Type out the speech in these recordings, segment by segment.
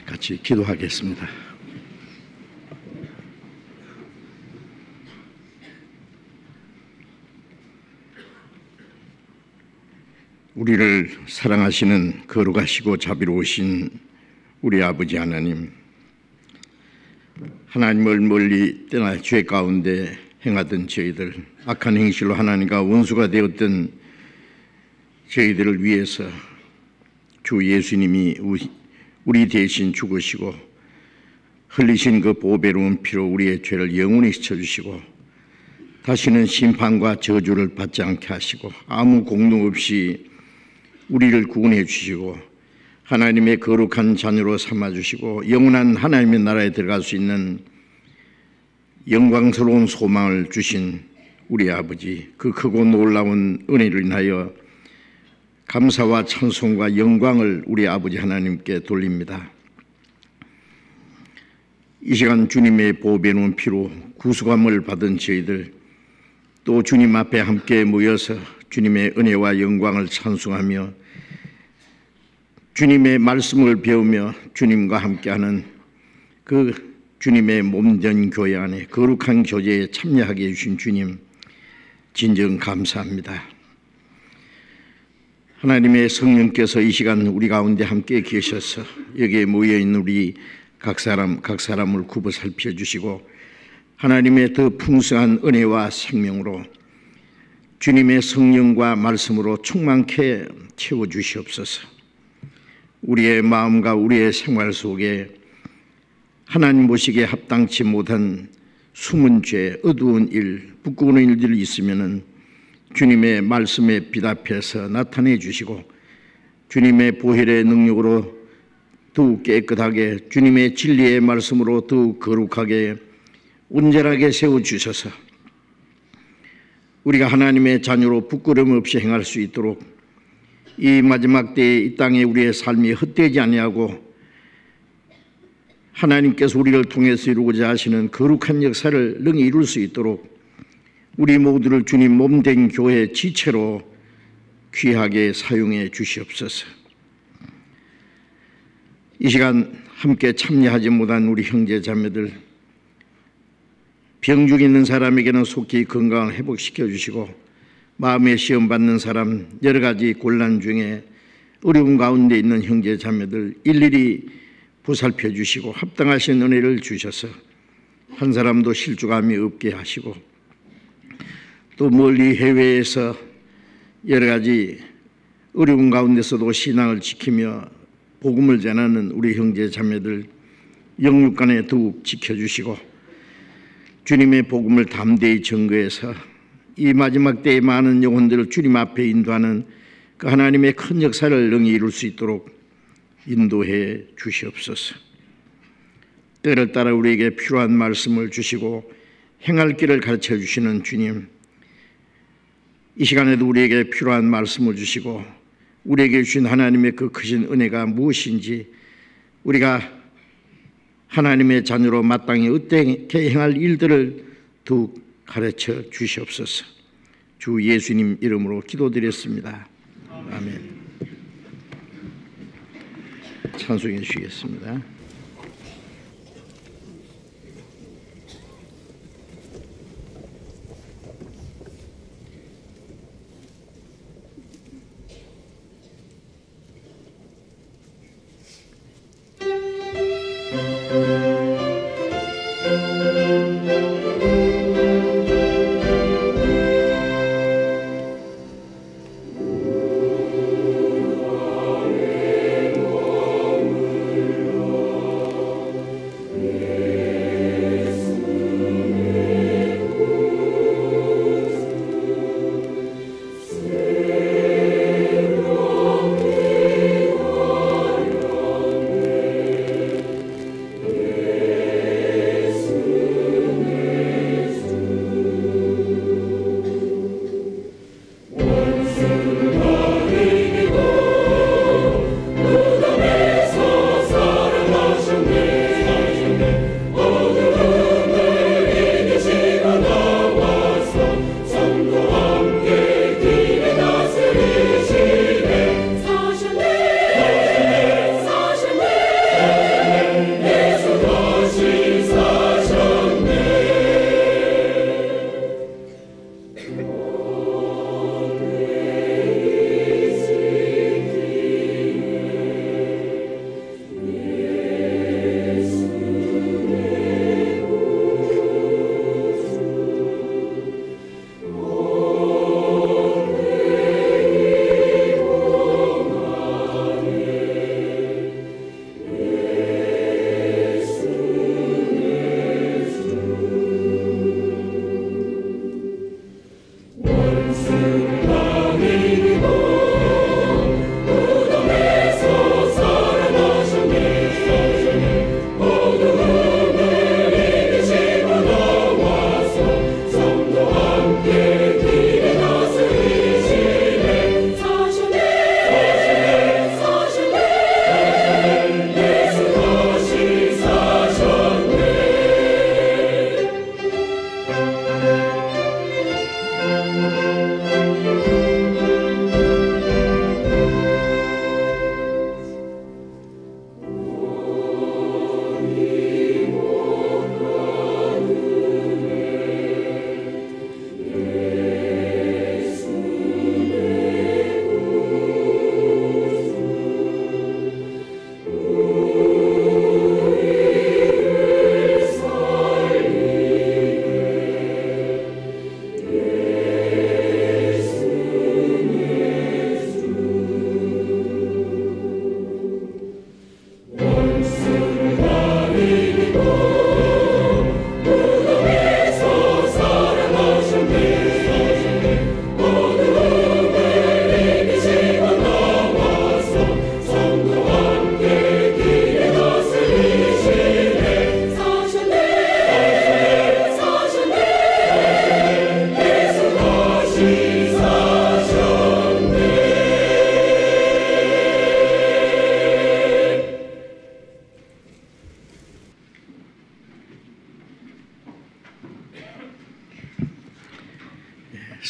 같이 기도하겠습니다. 우리를 사랑하시는 거룩하시고 자비로우신 우리 아버지 하나님, 하나님을 멀리 떠나 죄 가운데 행하던 저희들, 악한 행실로 하나님과 원수가 되었던 저희들을 위해서 주 예수님이 우리 대신 죽으시고 흘리신 그 보배로운 피로 우리의 죄를 영원히 씻어주시고 다시는 심판과 저주를 받지 않게 하시고 아무 공로 없이 우리를 구원해 주시고 하나님의 거룩한 자녀로 삼아주시고 영원한 하나님의 나라에 들어갈 수 있는 영광스러운 소망을 주신 우리 아버지, 그 크고 놀라운 은혜를 인하여 감사와 찬송과 영광을 우리 아버지 하나님께 돌립니다. 이 시간 주님의 보배로운 피로 구속함을 받은 저희들, 또 주님 앞에 함께 모여서 주님의 은혜와 영광을 찬송하며 주님의 말씀을 배우며 주님과 함께하는 그 주님의 몸된 교회 안에 거룩한 교제에 참여하게 해주신 주님, 진정 감사합니다. 하나님의 성령께서 이 시간 우리 가운데 함께 계셔서 여기에 모여있는 우리 각 사람을 굽어 살펴주시고 하나님의 더 풍성한 은혜와 생명으로 주님의 성령과 말씀으로 충만케 채워주시옵소서. 우리의 마음과 우리의 생활 속에 하나님 보시기에 합당치 못한 숨은 죄, 어두운 일, 부끄러운 일들이 있으면은 주님의 말씀에 빛 앞에서 나타내 주시고 주님의 보혈의 능력으로 더욱 깨끗하게 주님의 진리의 말씀으로 더욱 거룩하게 온전하게 세워주셔서 우리가 하나님의 자녀로 부끄러움 없이 행할 수 있도록 이 마지막 때에 이 땅에 우리의 삶이 헛되지 아니하고 하나님께서 우리를 통해서 이루고자 하시는 거룩한 역사를 능히 이룰 수 있도록 우리 모두를 주님 몸된 교회 지체로 귀하게 사용해 주시옵소서. 이 시간 함께 참여하지 못한 우리 형제 자매들, 병중 있는 사람에게는 속히 건강을 회복시켜 주시고 마음의 시험 받는 사람, 여러 가지 곤란 중에 어려운 가운데 있는 형제 자매들 일일이 보살펴 주시고 합당하신 은혜를 주셔서 한 사람도 실족함이 없게 하시고 또 멀리 해외에서 여러 가지 어려운 가운데서도 신앙을 지키며 복음을 전하는 우리 형제 자매들 영육간에 더욱 지켜주시고 주님의 복음을 담대히 전거해서 이 마지막 때의 많은 영혼들을 주님 앞에 인도하는 그 하나님의 큰 역사를 능히 이룰 수 있도록 인도해 주시옵소서. 때를 따라 우리에게 필요한 말씀을 주시고 행할 길을 가르쳐 주시는 주님, 이 시간에도 우리에게 필요한 말씀을 주시고 우리에게 주신 하나님의 그 크신 은혜가 무엇인지 우리가 하나님의 자녀로 마땅히 어떻게 행할 일들을 더욱 가르쳐 주시옵소서. 주 예수님 이름으로 기도드렸습니다. 아멘. 찬송해 주시겠습니다.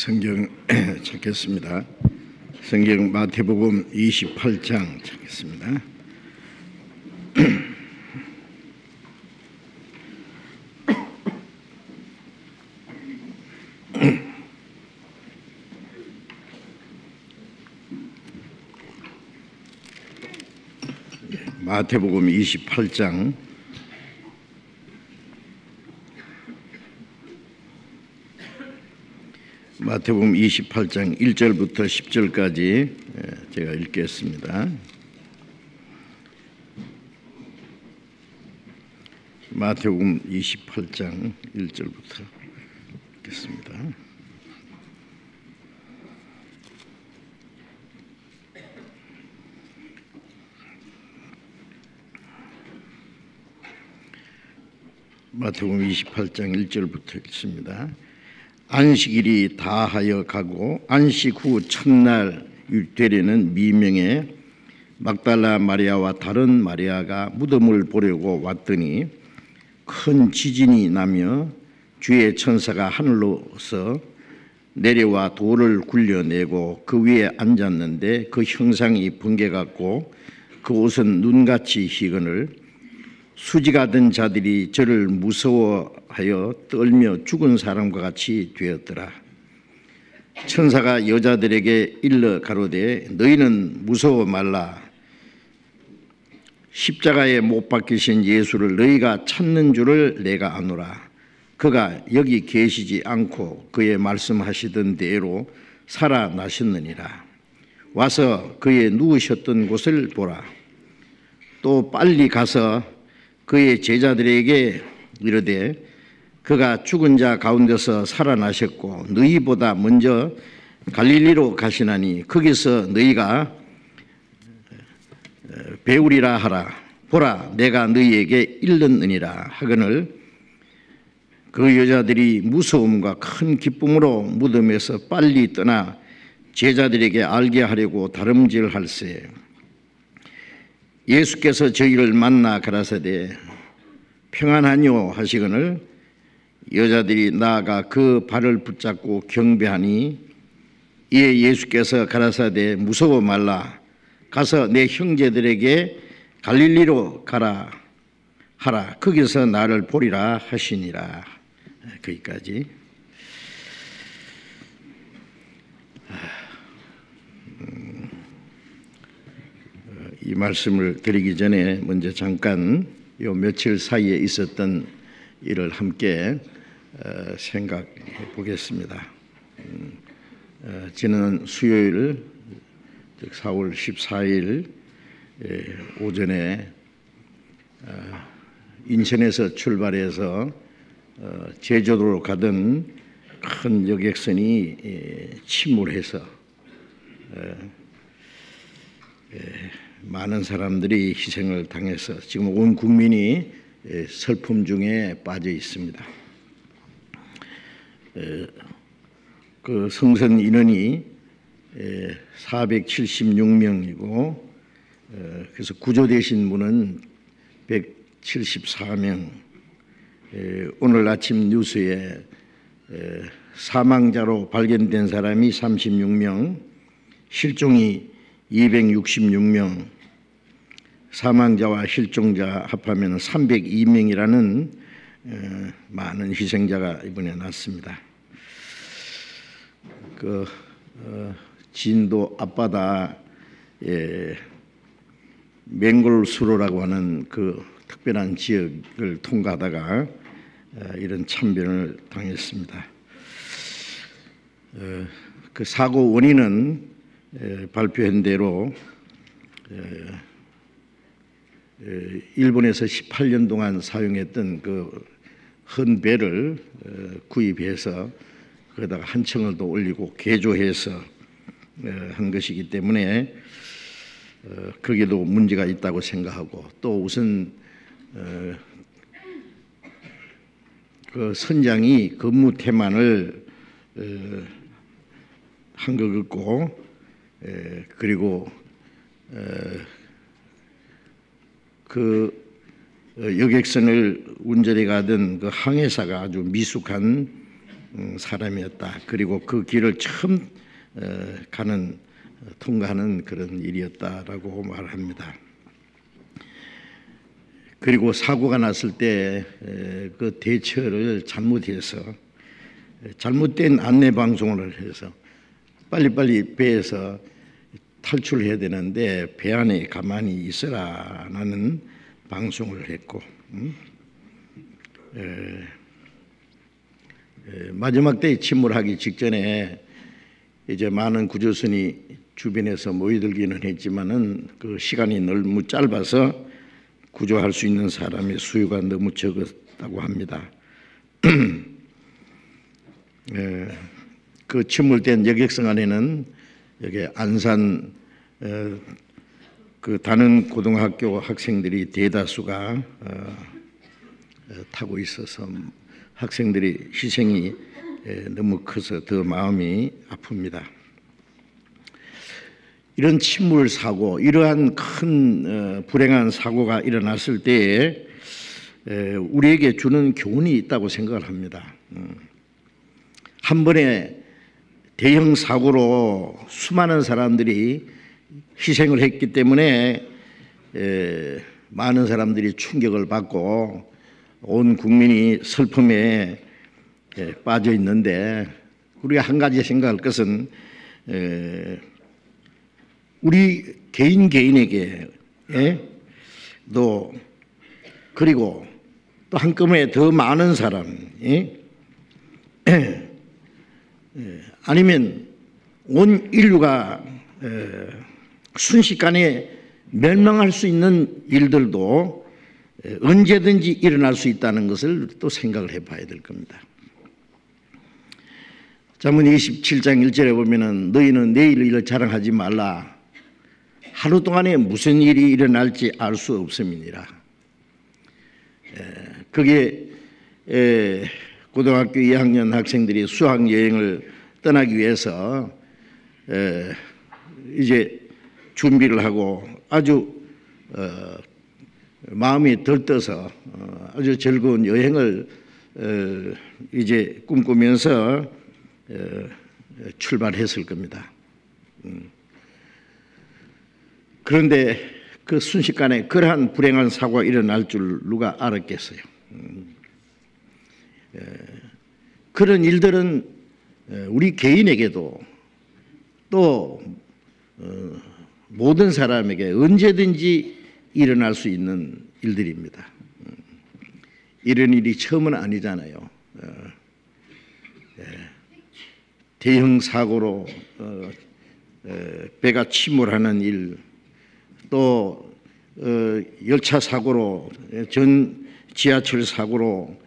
성경 찾겠습니다. 성경 마태복음 28장 찾겠습니다. 마태복음 28장 마태복음 28장 1절부터 10절까지 제가 읽겠습니다. 마태복음 28장 1절부터 읽겠습니다. 마태복음 28장 1절부터 읽습니다. 안식일이 다하여 가고 안식 후 첫날 되려는 미명에 막달라 마리아와 다른 마리아가 무덤을 보려고 왔더니 큰 지진이 나며 주의 천사가 하늘로서 내려와 돌을 굴려내고 그 위에 앉았는데 그 형상이 번개 같고 그 옷은 눈같이 희거늘 수지가 든 자들이 저를 무서워하여 떨며 죽은 사람과 같이 되었더라. 천사가 여자들에게 일러 가로되 너희는 무서워 말라. 십자가에 못 박히신 예수를 너희가 찾는 줄을 내가 아노라. 그가 여기 계시지 않고 그의 말씀하시던 대로 살아나셨느니라. 와서 그의 누우셨던 곳을 보라. 또 빨리 가서 그의 제자들에게 이르되 그가 죽은 자 가운데서 살아나셨고 너희보다 먼저 갈릴리로 가시나니 거기서 너희가 배우리라 하라. 보라 내가 너희에게 일렀느니라 하거늘 그 여자들이 무서움과 큰 기쁨으로 무덤에서 빨리 떠나 제자들에게 알게 하려고 다름질할세. 예수께서 저희를 만나 가라사대 평안하뇨 하시거늘 여자들이 나아가 그 발을 붙잡고 경배하니 이에 예수께서 가라사대 무서워 말라. 가서 내 형제들에게 갈릴리로 가라 하라. 거기서 나를 보리라 하시니라. 거기까지. 이 말씀을 드리기 전에 먼저 잠깐 요 며칠 사이에 있었던 일을 함께 생각해 보겠습니다. 지난 수요일 4월 14일 오전에 인천에서 출발해서 제주도로 가던 큰 여객선이 침몰해서 많은 사람들이 희생을 당해서 지금 온 국민이 슬픔 중에 빠져 있습니다. 그 승선 인원이 476명이고 그래서 구조되신 분은 174명. 오늘 아침 뉴스에 사망자로 발견된 사람이 36명, 실종이 266명, 사망자와 실종자 합하면 302명이라는 많은 희생자가 이번에 났습니다. 그 진도 앞바다에 맹골수로라고 하는 그 특별한 지역을 통과하다가 이런 참변을 당했습니다. 그 사고 원인은 발표한 대로 일본에서 18년 동안 사용했던 그 헌배를 구입해서 거기다가 한 층을 더 올리고 개조해서 한 것이기 때문에 거기도 문제가 있다고 생각하고 또 우선 그 선장이 근무 태만을 한 것 같고 그리고 그 여객선을 운전해 가던 그 항해사가 아주 미숙한 사람이었다. 그리고 그 길을 처음 통과하는 그런 일이었다라고 말합니다. 그리고 사고가 났을 때 그 대처를 잘못해서 잘못된 안내 방송을 해서 빨리빨리 배에서 탈출해야 되는데 배 안에 가만히 있으라는 방송을 했고, 마지막 때에 침몰하기 직전에 이제 많은 구조선이 주변에서 모여들기는 했지만은 그 시간이 너무 짧아서 구조할 수 있는 사람의 수요가 너무 적었다고 합니다. 그 침몰된 여객선 안에는 여기 안산 그 다른 고등학교 학생들이 대다수가 타고 있어서 학생들의 희생이 너무 커서 더 마음이 아픕니다. 이런 침몰 사고, 이러한 큰 불행한 사고가 일어났을 때에 우리에게 주는 교훈이 있다고 생각을 합니다. 한 번에 대형 사고로 수많은 사람들이 희생을 했기 때문에 많은 사람들이 충격을 받고 온 국민이 슬픔에 빠져 있는데, 우리가 한 가지 생각할 것은 우리 개인에게 또 그리고 또 한꺼번에 더 많은 사람 아니면 온 인류가 순식간에 멸망할 수 있는 일들도 언제든지 일어날 수 있다는 것을 또 생각을 해봐야 될 겁니다. 잠언 27장 1절에 보면은 너희는 내일 일을 자랑하지 말라. 하루 동안에 무슨 일이 일어날지 알 수 없음이니라. 그게 고등학교 2학년 학생들이 수학 여행을 떠나기 위해서 이제 준비를 하고 아주 마음이 들떠서 아주 즐거운 여행을 이제 꿈꾸면서 출발했을 겁니다. 그런데 그 순식간에 그러한 불행한 사고가 일어날 줄 누가 알았겠어요. 그런 일들은 우리 개인에게도 또 모든 사람에게 언제든지 일어날 수 있는 일들입니다. 이런 일이 처음은 아니잖아요. 대형 사고로 배가 침몰하는 일, 또 열차 사고로, 전 지하철 사고로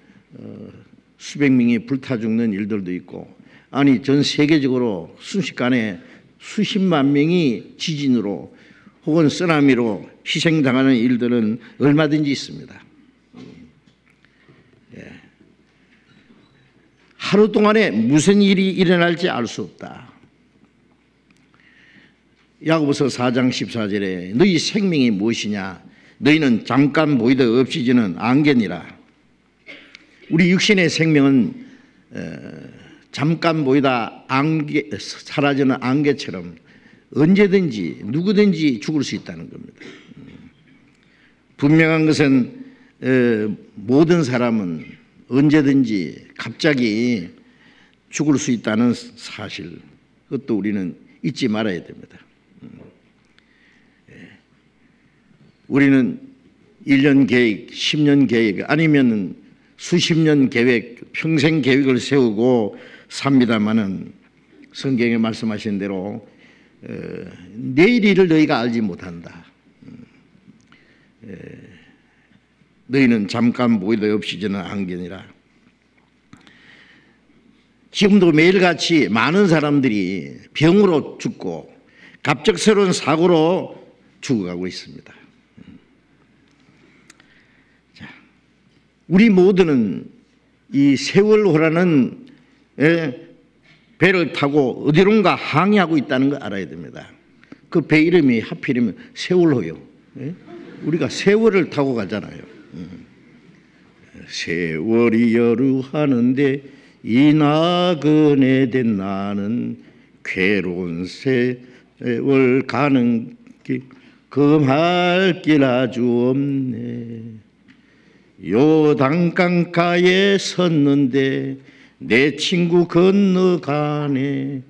수백 명이 불타 죽는 일들도 있고, 아니 전 세계적으로 순식간에 수십만 명이 지진으로 혹은 쓰나미로 희생당하는 일들은 얼마든지 있습니다. 하루 동안에 무슨 일이 일어날지 알 수 없다. 야고보서 4장 14절에 너희 생명이 무엇이냐? 너희는 잠깐 보이다 없어지는 안개니라. 우리 육신의 생명은 잠깐 보이다 사라지는 안개처럼 언제든지 누구든지 죽을 수 있다는 겁니다. 분명한 것은 모든 사람은 언제든지 갑자기 죽을 수 있다는 사실, 그것도 우리는 잊지 말아야 됩니다. 우리는 1년 계획, 10년 계획 아니면 수십 년 계획, 평생 계획을 세우고 삽니다마는 성경에 말씀하신 대로 내일 일을 너희가 알지 못한다. 너희는 잠깐 보이다 없이지는 안개니라. 지금도 매일같이 많은 사람들이 병으로 죽고 갑작스러운 사고로 죽어가고 있습니다. 자, 우리 모두는 이 세월호라는 배를 타고 어디론가 항해하고 있다는 걸 알아야 됩니다. 그 배 이름이 하필이면 세월호요. 우리가 세월을 타고 가잖아요. 세월이 여루하는데 이 나그네 된 나는 괴로운 세월 가는 길 금할 길 아주 없네. 요단강가에 섰는데 내 친구 건너가네.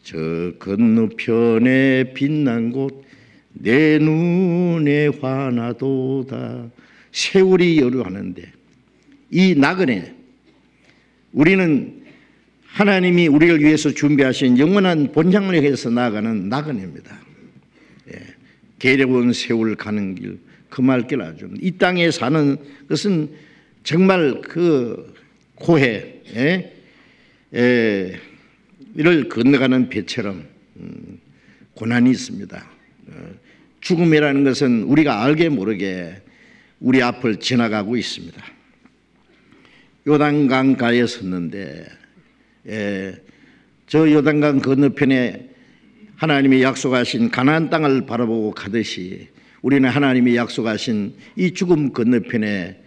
저 건너편에 빛난 곳 내 눈에 환하도다. 세월이 여류하는데 이 나그네, 우리는 하나님이 우리를 위해서 준비하신 영원한 본향을 향해서 나아가는 나그네입니다. 예, 괴로운 세월 가는 길 금할 길 아주. 이 땅에 사는 것은 정말 그 고해, 이를 건너가는 배처럼 고난이 있습니다. 죽음이라는 것은 우리가 알게 모르게 우리 앞을 지나가고 있습니다. 요단강가에 섰는데 저 요단강 건너편에 하나님이 약속하신 가나안 땅을 바라보고 가듯이 우리는 하나님이 약속하신 이 죽음 건너편에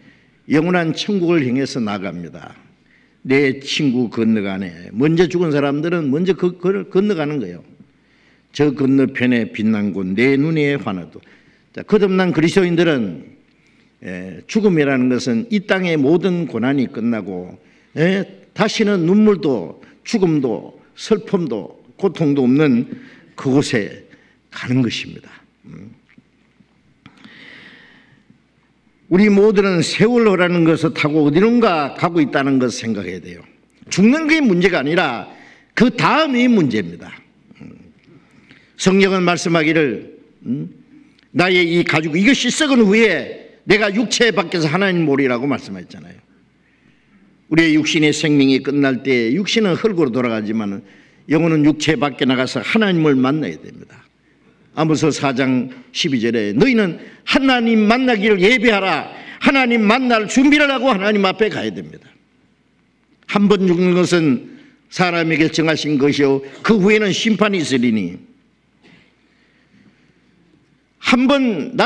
영원한 천국을 향해서 나갑니다. 내 친구 건너가네. 먼저 죽은 사람들은 먼저 그걸 건너가는 거예요. 저 건너편에 빛난 곳 내 눈에 환하도. 거듭난 그리스도인들은 죽음이라는 것은 이 땅의 모든 고난이 끝나고 다시는 눈물도 죽음도 슬픔도 고통도 없는 그곳에 가는 것입니다. 우리 모두는 세월호라는 것을 타고 어디론가 가고 있다는 것을 생각해야 돼요. 죽는 게 문제가 아니라 그 다음이 문제입니다. 성경은 말씀하기를 나의 이 가죽 이것이 썩은 후에 내가 육체 밖에서 하나님 보리라고 말씀했잖아요. 우리의 육신의 생명이 끝날 때 육신은 흙으로 돌아가지만 영혼은 육체 밖에 나가서 하나님을 만나야 됩니다. 아모스 4장 12절에 너희는 하나님 만나기를 예배하라. 하나님 만날 준비를 하고 하나님 앞에 가야 됩니다. 한 번 죽는 것은 사람에게 정하신 것이요 그 후에는 심판이 있으리니 한 번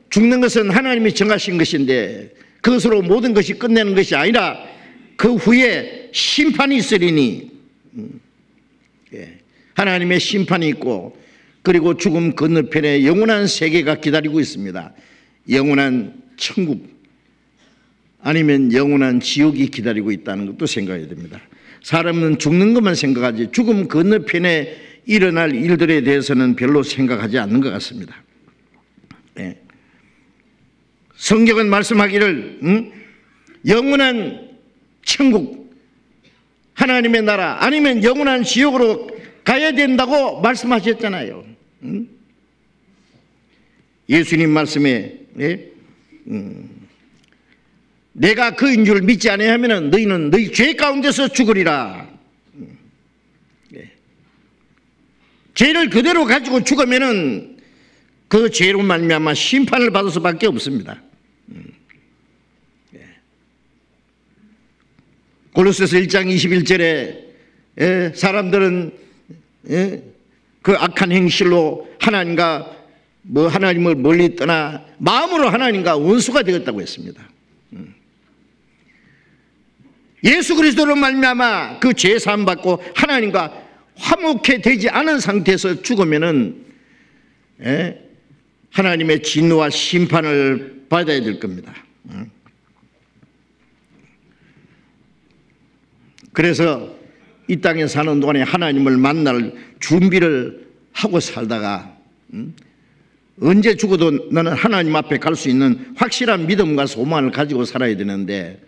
죽는 것은 하나님이 정하신 것인데 그것으로 모든 것이 끝내는 것이 아니라 그 후에 심판이 있으리니 하나님의 심판이 있고 그리고 죽음 건너편에 영원한 세계가 기다리고 있습니다. 영원한 천국 아니면 영원한 지옥이 기다리고 있다는 것도 생각해야 됩니다. 사람은 죽는 것만 생각하지 죽음 건너편에 일어날 일들에 대해서는 별로 생각하지 않는 것 같습니다. 성경은 말씀하기를 영원한 천국 하나님의 나라 아니면 영원한 지옥으로 가야 된다고 말씀하셨잖아요. 예수님 말씀에 내가 그인 줄 믿지 아니하면 너희는 너희 죄 가운데서 죽으리라. 죄를 그대로 가지고 죽으면은 그 죄로 말미암아 심판을 받을 수밖에 없습니다. 골로새서 1장 21절에 사람들은 그 악한 행실로 하나님과 하나님을 멀리 떠나 마음으로 하나님과 원수가 되었다고 했습니다. 예수 그리스도로 말미암아 그 죄 사함 받고 하나님과 화목해 되지 않은 상태에서 죽으면은 하나님의 진노와 심판을 받아야 될 겁니다. 그래서 이 땅에 사는 동안에 하나님을 만날 준비를 하고 살다가 언제 죽어도 나는 하나님 앞에 갈 수 있는 확실한 믿음과 소망을 가지고 살아야 되는데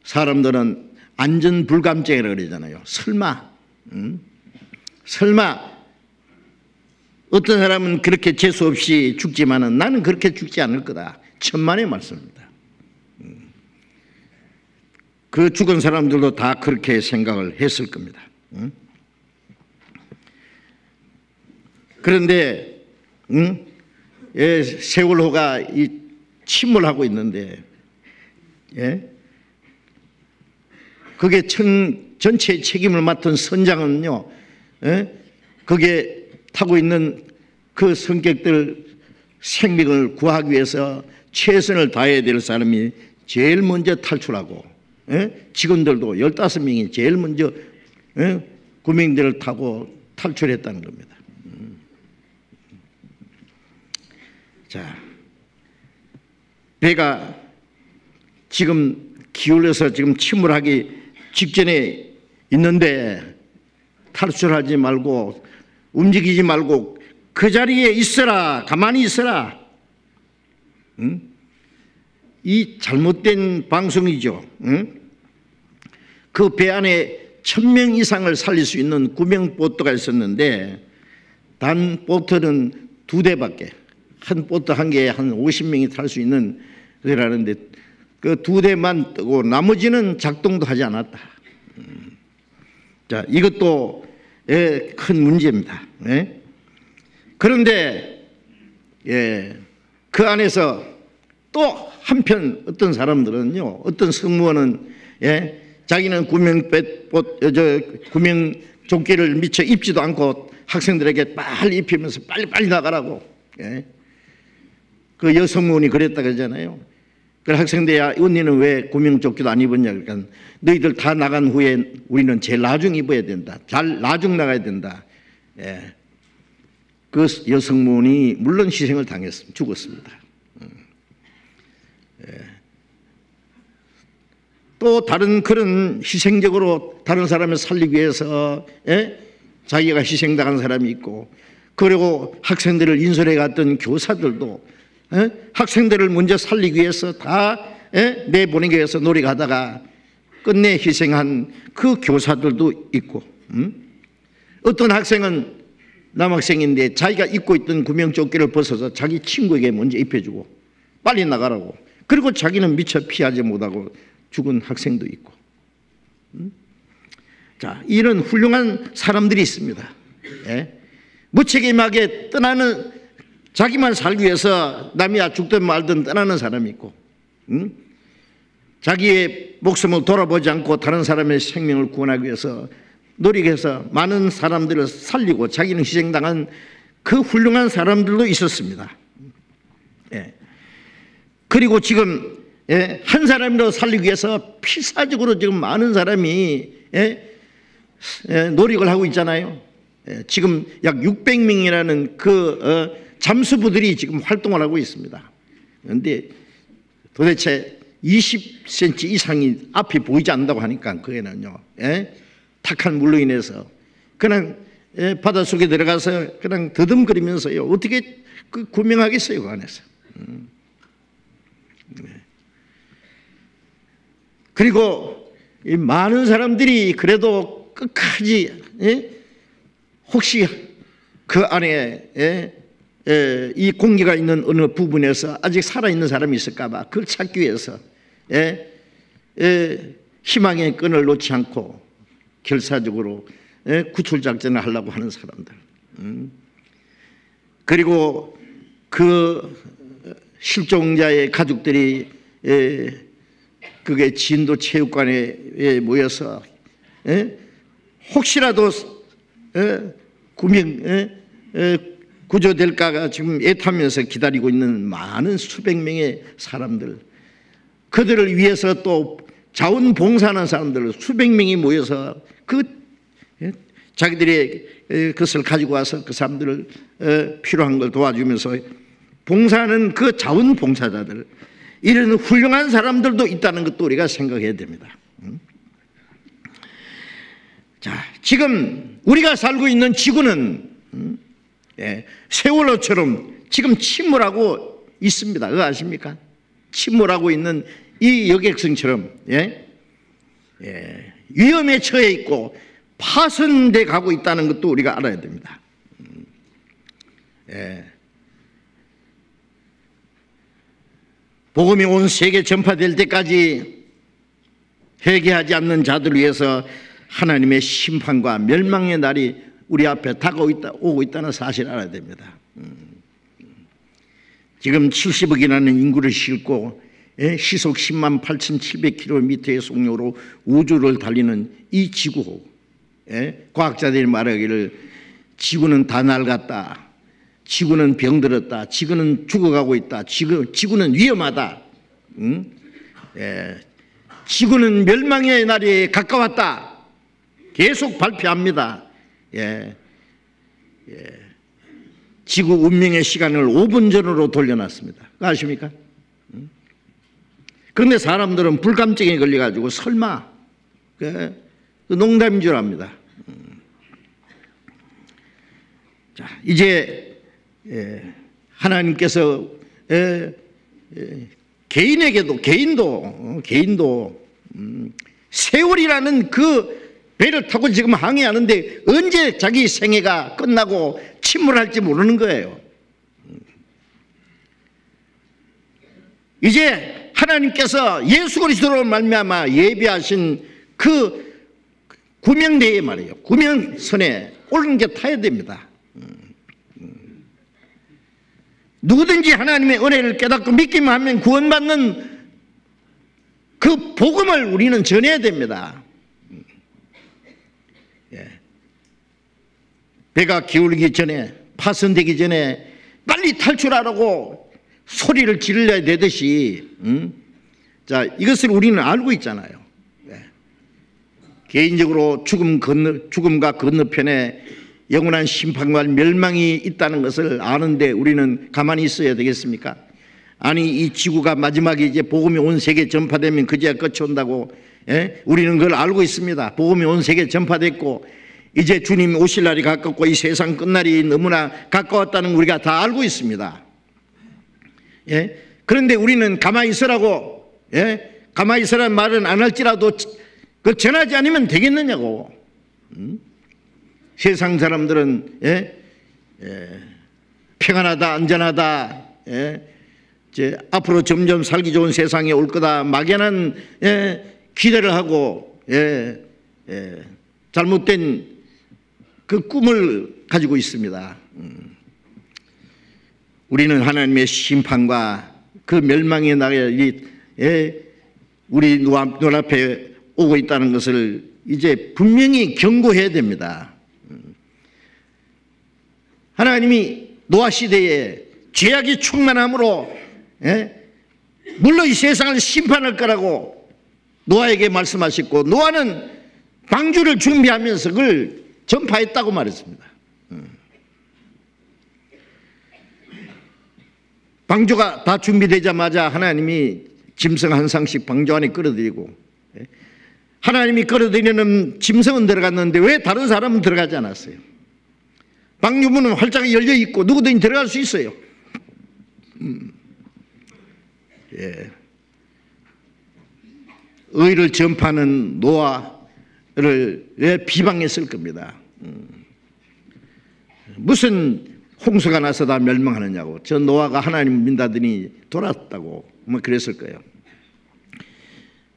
사람들은 안전불감증이라고 그러잖아요. 설마 어떤 사람은 그렇게 재수 없이 죽지만은 나는 그렇게 죽지 않을 거다. 천만의 말씀입니다. 그 죽은 사람들도 다 그렇게 생각을 했을 겁니다. 그런데 세월호가 침몰하고 있는데 그게 전체 책임을 맡은 선장은요 거기에 타고 있는 그 승객들 생명을 구하기 위해서 최선을 다해야 될 사람이 제일 먼저 탈출하고 직원들도 15명이 제일 먼저 구명대를 타고 탈출했다는 겁니다. 자, 배가 지금 기울여서 지금 침몰하기 직전에 있는데 탈출하지 말고 움직이지 말고 그 자리에 있어라, 가만히 있어라. 이 잘못된 방송이죠. 그 배 안에 1000명 이상을 살릴 수 있는 구명보트가 있었는데 단 보트는 2대밖에, 한 보트 한 개에 한 50명이 탈 수 있는 거라는데 그 2대만 뜨고 나머지는 작동도 하지 않았다. 자, 이것도 큰 문제입니다. 그런데 그 안에서 또 한편 어떤 사람들은요, 어떤 승무원은 자기는 구명조끼를 미처 입지도 않고 학생들에게 빨리 입히면서 빨리 나가라고. 그 여성무원이 그랬다 그러잖아요. 그 학생들이 언니는 왜 구명조끼도 안 입었냐. 그러니까 너희들 다 나간 후에 우리는 제일 나중 입어야 된다. 잘 나중 나가야 된다. 그 여성무원이 물론 희생을 당했습니다. 죽었습니다. 또 다른 그런 희생적으로 다른 사람을 살리기 위해서 자기가 희생당한 사람이 있고, 그리고 학생들을 인솔해 갔던 교사들도 학생들을 먼저 살리기 위해서 다 내보내기 위해서 노력하다가 끝내 희생한 그 교사들도 있고, 어떤 학생은 남학생인데 자기가 입고 있던 구명조끼를 벗어서 자기 친구에게 먼저 입혀주고 빨리 나가라고, 그리고 자기는 미처 피하지 못하고 죽은 학생도 있고. 자, 이런 훌륭한 사람들이 있습니다. 무책임하게 떠나는, 자기만 살기 위해서 남이 죽든 말든 떠나는 사람이 있고, 자기의 목숨을 돌아보지 않고 다른 사람의 생명을 구원하기 위해서 노력해서 많은 사람들을 살리고 자기는 희생당한 그 훌륭한 사람들도 있었습니다. 그리고 지금 한 사람이라도 살리기 위해서 필사적으로 지금 많은 사람이 노력을 하고 있잖아요. 지금 약 600명이라는 그 잠수부들이 지금 활동을 하고 있습니다. 그런데 도대체 20cm 이상이 앞이 보이지 않는다고 하니까 그에는요, 탁한 물로 인해서 그냥 바닷속에 들어가서 그냥 더듬거리면서요, 어떻게 구명하겠어요, 그 안에서. 그리고 이 많은 사람들이 그래도 끝까지 혹시 그 안에 이 공기가 있는 어느 부분에서 아직 살아있는 사람이 있을까 봐 그걸 찾기 위해서 희망의 끈을 놓지 않고 결사적으로 구출작전을 하려고 하는 사람들, 그리고 그 실종자의 가족들이 그게 진도 체육관에 모여서 혹시라도 구조될까가 지금 애타면서 기다리고 있는 많은 수백 명의 사람들, 그들을 위해서 또 자원봉사하는 사람들 수백 명이 모여서 자기들의 것을 가지고 와서 그 사람들을 필요한 걸 도와주면서 봉사하는 그 자원봉사자들, 이런 훌륭한 사람들도 있다는 것도 우리가 생각해야 됩니다. 자, 지금 우리가 살고 있는 지구는 세월호처럼 지금 침몰하고 있습니다. 그거 아십니까? 침몰하고 있는 이 여객선처럼 위험에 처해 있고 파손돼 가고 있다는 것도 우리가 알아야 됩니다. 복음이 온 세계 전파될 때까지 회개하지 않는 자들을 위해서 하나님의 심판과 멸망의 날이 우리 앞에 다가오고 있다는 사실을 알아야 됩니다. 지금 70억이라는 인구를 싣고 시속 10만 8,700km의 속력으로 우주를 달리는 이 지구, 과학자들이 말하기를 지구는 다 낡았다, 지구는 병들었다, 지구는 죽어가고 있다, 지구는 위험하다, 지구는 멸망의 날이 가까웠다. 계속 발표합니다. 지구 운명의 시간을 5분 전으로 돌려놨습니다. 아십니까? 그런데 사람들은 불감증에 걸려가지고 설마 농담인 줄 압니다. 자, 이제 하나님께서 개인도 세월이라는 그 배를 타고 지금 항해하는데 언제 자기 생애가 끝나고 침몰할지 모르는 거예요. 이제 하나님께서 예수 그리스도로 말미암아 예비하신 그 구명대에 말이에요. 구명선에 옳은 게 타야 됩니다. 누구든지 하나님의 은혜를 깨닫고 믿기만 하면 구원받는 그 복음을 우리는 전해야 됩니다. 배가 기울기 전에, 파손되기 전에 빨리 탈출하라고 소리를 질러야 되듯이, 자, 이것을 우리는 알고 있잖아요. 개인적으로 죽음과 건너편에 영원한 심판과 멸망이 있다는 것을 아는데 우리는 가만히 있어야 되겠습니까? 아니, 이 지구가 마지막에 이제 복음이 온 세계에 전파되면 그제야 끝이 온다고, 우리는 그걸 알고 있습니다. 복음이 온 세계에 전파됐고 이제 주님 오실 날이 가깝고 이 세상 끝날이 너무나 가까웠다는 우리가 다 알고 있습니다. 그런데 우리는 가만히 있으라고, 가만히 있으라는 말은 안 할지라도 그 전하지 않으면 되겠느냐고. 세상 사람들은 평안하다, 안전하다, 이제 앞으로 점점 살기 좋은 세상에 올 거다, 막연한 기대를 하고 잘못된 그 꿈을 가지고 있습니다. 우리는 하나님의 심판과 그 멸망의 날이 우리 눈앞에 오고 있다는 것을 이제 분명히 경고해야 됩니다. 하나님이 노아 시대에 죄악이 충만함으로 물론 이 세상을 심판할 거라고 노아에게 말씀하셨고, 노아는 방주를 준비하면서 그걸 전파했다고 말했습니다. 방주가 다 준비되자마자 하나님이 짐승 한 쌍씩 방주 안에 끌어들이고, 하나님이 끌어들이는 짐승은 들어갔는데 왜 다른 사람은 들어가지 않았어요? 방주문은 활짝 열려 있고 누구든지 들어갈 수 있어요. 의를 전파하는 노아를 비방했을 겁니다. 무슨 홍수가 나서 다 멸망하느냐고. 저 노아가 하나님 믿다더니 돌았다고 뭐 그랬을 거예요.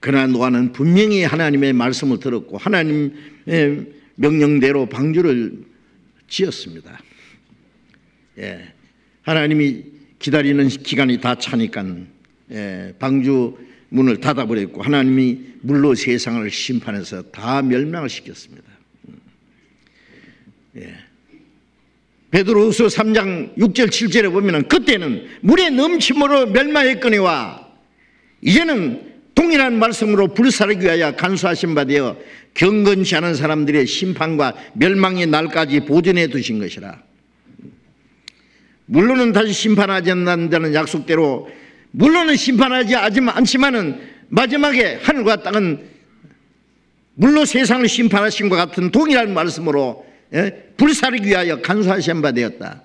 그러나 노아는 분명히 하나님의 말씀을 들었고 하나님의 명령대로 방주를 지었습니다. 하나님이 기다리는 기간이 다 차니까 방주 문을 닫아버렸고 하나님이 물로 세상을 심판해서 다 멸망을 시켰습니다. 베드로후서 3장 6절 7절에 보면 그때는 물의 넘침으로 멸망했거니와 이제는 동일한 말씀으로 불사르기 위하여 간수하신 바 되어 경건치 않은 사람들의 심판과 멸망의 날까지 보존해 두신 것이라. 물론은 다시 심판하지 않는다는 약속대로 물론은 심판하지 않지만은 마지막에 하늘과 땅은 물로 세상을 심판하신 것 같은 동일한 말씀으로 불사르기 위하여 간수하신 바 되었다.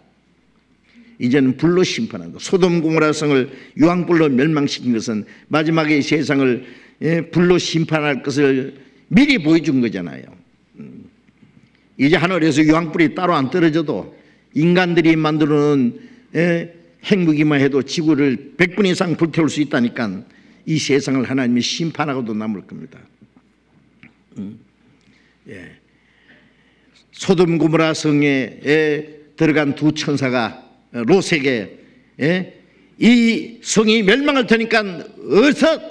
이제는 불로 심판한다. 소돔 고모라 성을 유황불로 멸망시킨 것은 마지막에 세상을 불로 심판할 것을 미리 보여준 거잖아요. 이제 하늘에서 유황불이 따로 안 떨어져도 인간들이 만들어놓은 핵무기만 해도 지구를 100분 이상 불태울 수 있다니까 이 세상을 하나님이 심판하고도 남을 겁니다. 소돔 고모라 성에 들어간 두 천사가 롯에게 이 성이 멸망할 테니까 어서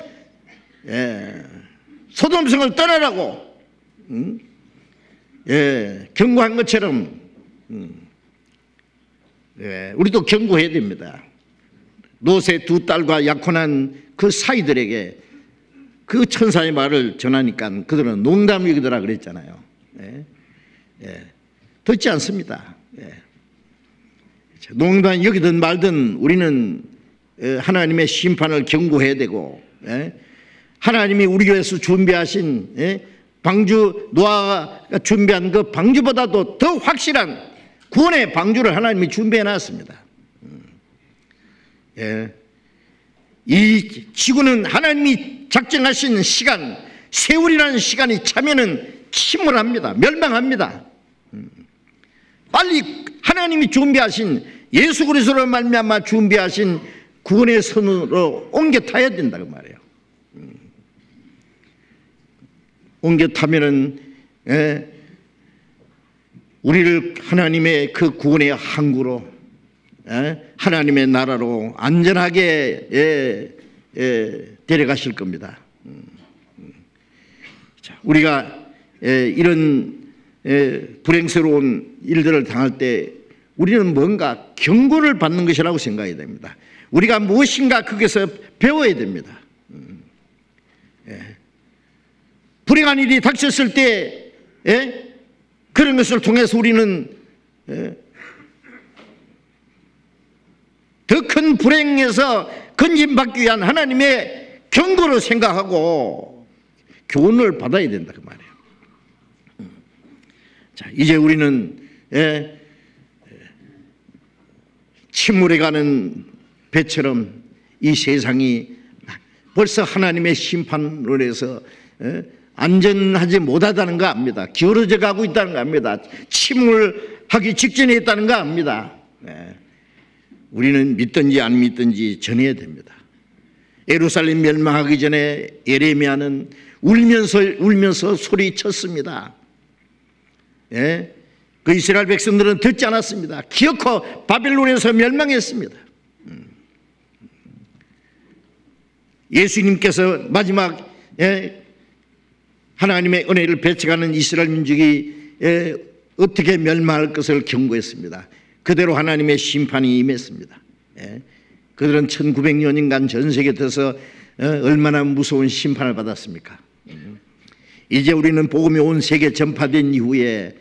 소돔 성을 떠나라고 경고한 것처럼 우리도 경고해야 됩니다. 롯의 두 딸과 약혼한 그 사이들에게 그 천사의 말을 전하니까 그들은 농담이더라 그랬잖아요. 듣지 않습니다. 농담 여기든 말든 우리는 하나님의 심판을 경고해야 되고, 하나님이 우리 교회에서 준비하신 방주, 노아가 준비한 그 방주보다도 더 확실한 구원의 방주를 하나님이 준비해 놨습니다. 이 지구는 하나님이 작정하신 시간, 세월이라는 시간이 차면은 침몰합니다. 멸망합니다. 빨리 하나님이 준비하신, 예수 그리스도로 말미암아 준비하신 구원의 선으로 옮겨 타야 된다 그 말이에요. 옮겨 타면은 우리를 하나님의 그 구원의 항구로, 하나님의 나라로 안전하게 데려가실 겁니다. 우리가 이런 불행스러운 일들을 당할 때 우리는 뭔가 경고를 받는 것이라고 생각해야 됩니다. 우리가 무엇인가 거기서 배워야 됩니다. 불행한 일이 닥쳤을 때 그런 것을 통해서 우리는 더 큰 불행에서 건진받기 위한 하나님의 경고를 생각하고 교훈을 받아야 된다 그 말이에요. 자, 이제 우리는 침몰해가는 배처럼 이 세상이 벌써 하나님의 심판으로 해서 안전하지 못하다는 거 압니다. 기울어져 가고 있다는 거 압니다. 침몰하기 직전에 있다는 거 압니다. 우리는 믿든지 안 믿든지 전해야 됩니다. 예루살렘 멸망하기 전에 예레미야는 울면서 소리쳤습니다. 그 이스라엘 백성들은 듣지 않았습니다. 기어코 바벨론에서 멸망했습니다. 예수님께서 마지막 하나님의 은혜를 배척하는 이스라엘 민족이 어떻게 멸망할 것을 경고했습니다. 그대로 하나님의 심판이 임했습니다. 그들은 1900년인간 전 세계에 들어서 얼마나 무서운 심판을 받았습니까? 이제 우리는 복음이 온 세계 전파된 이후에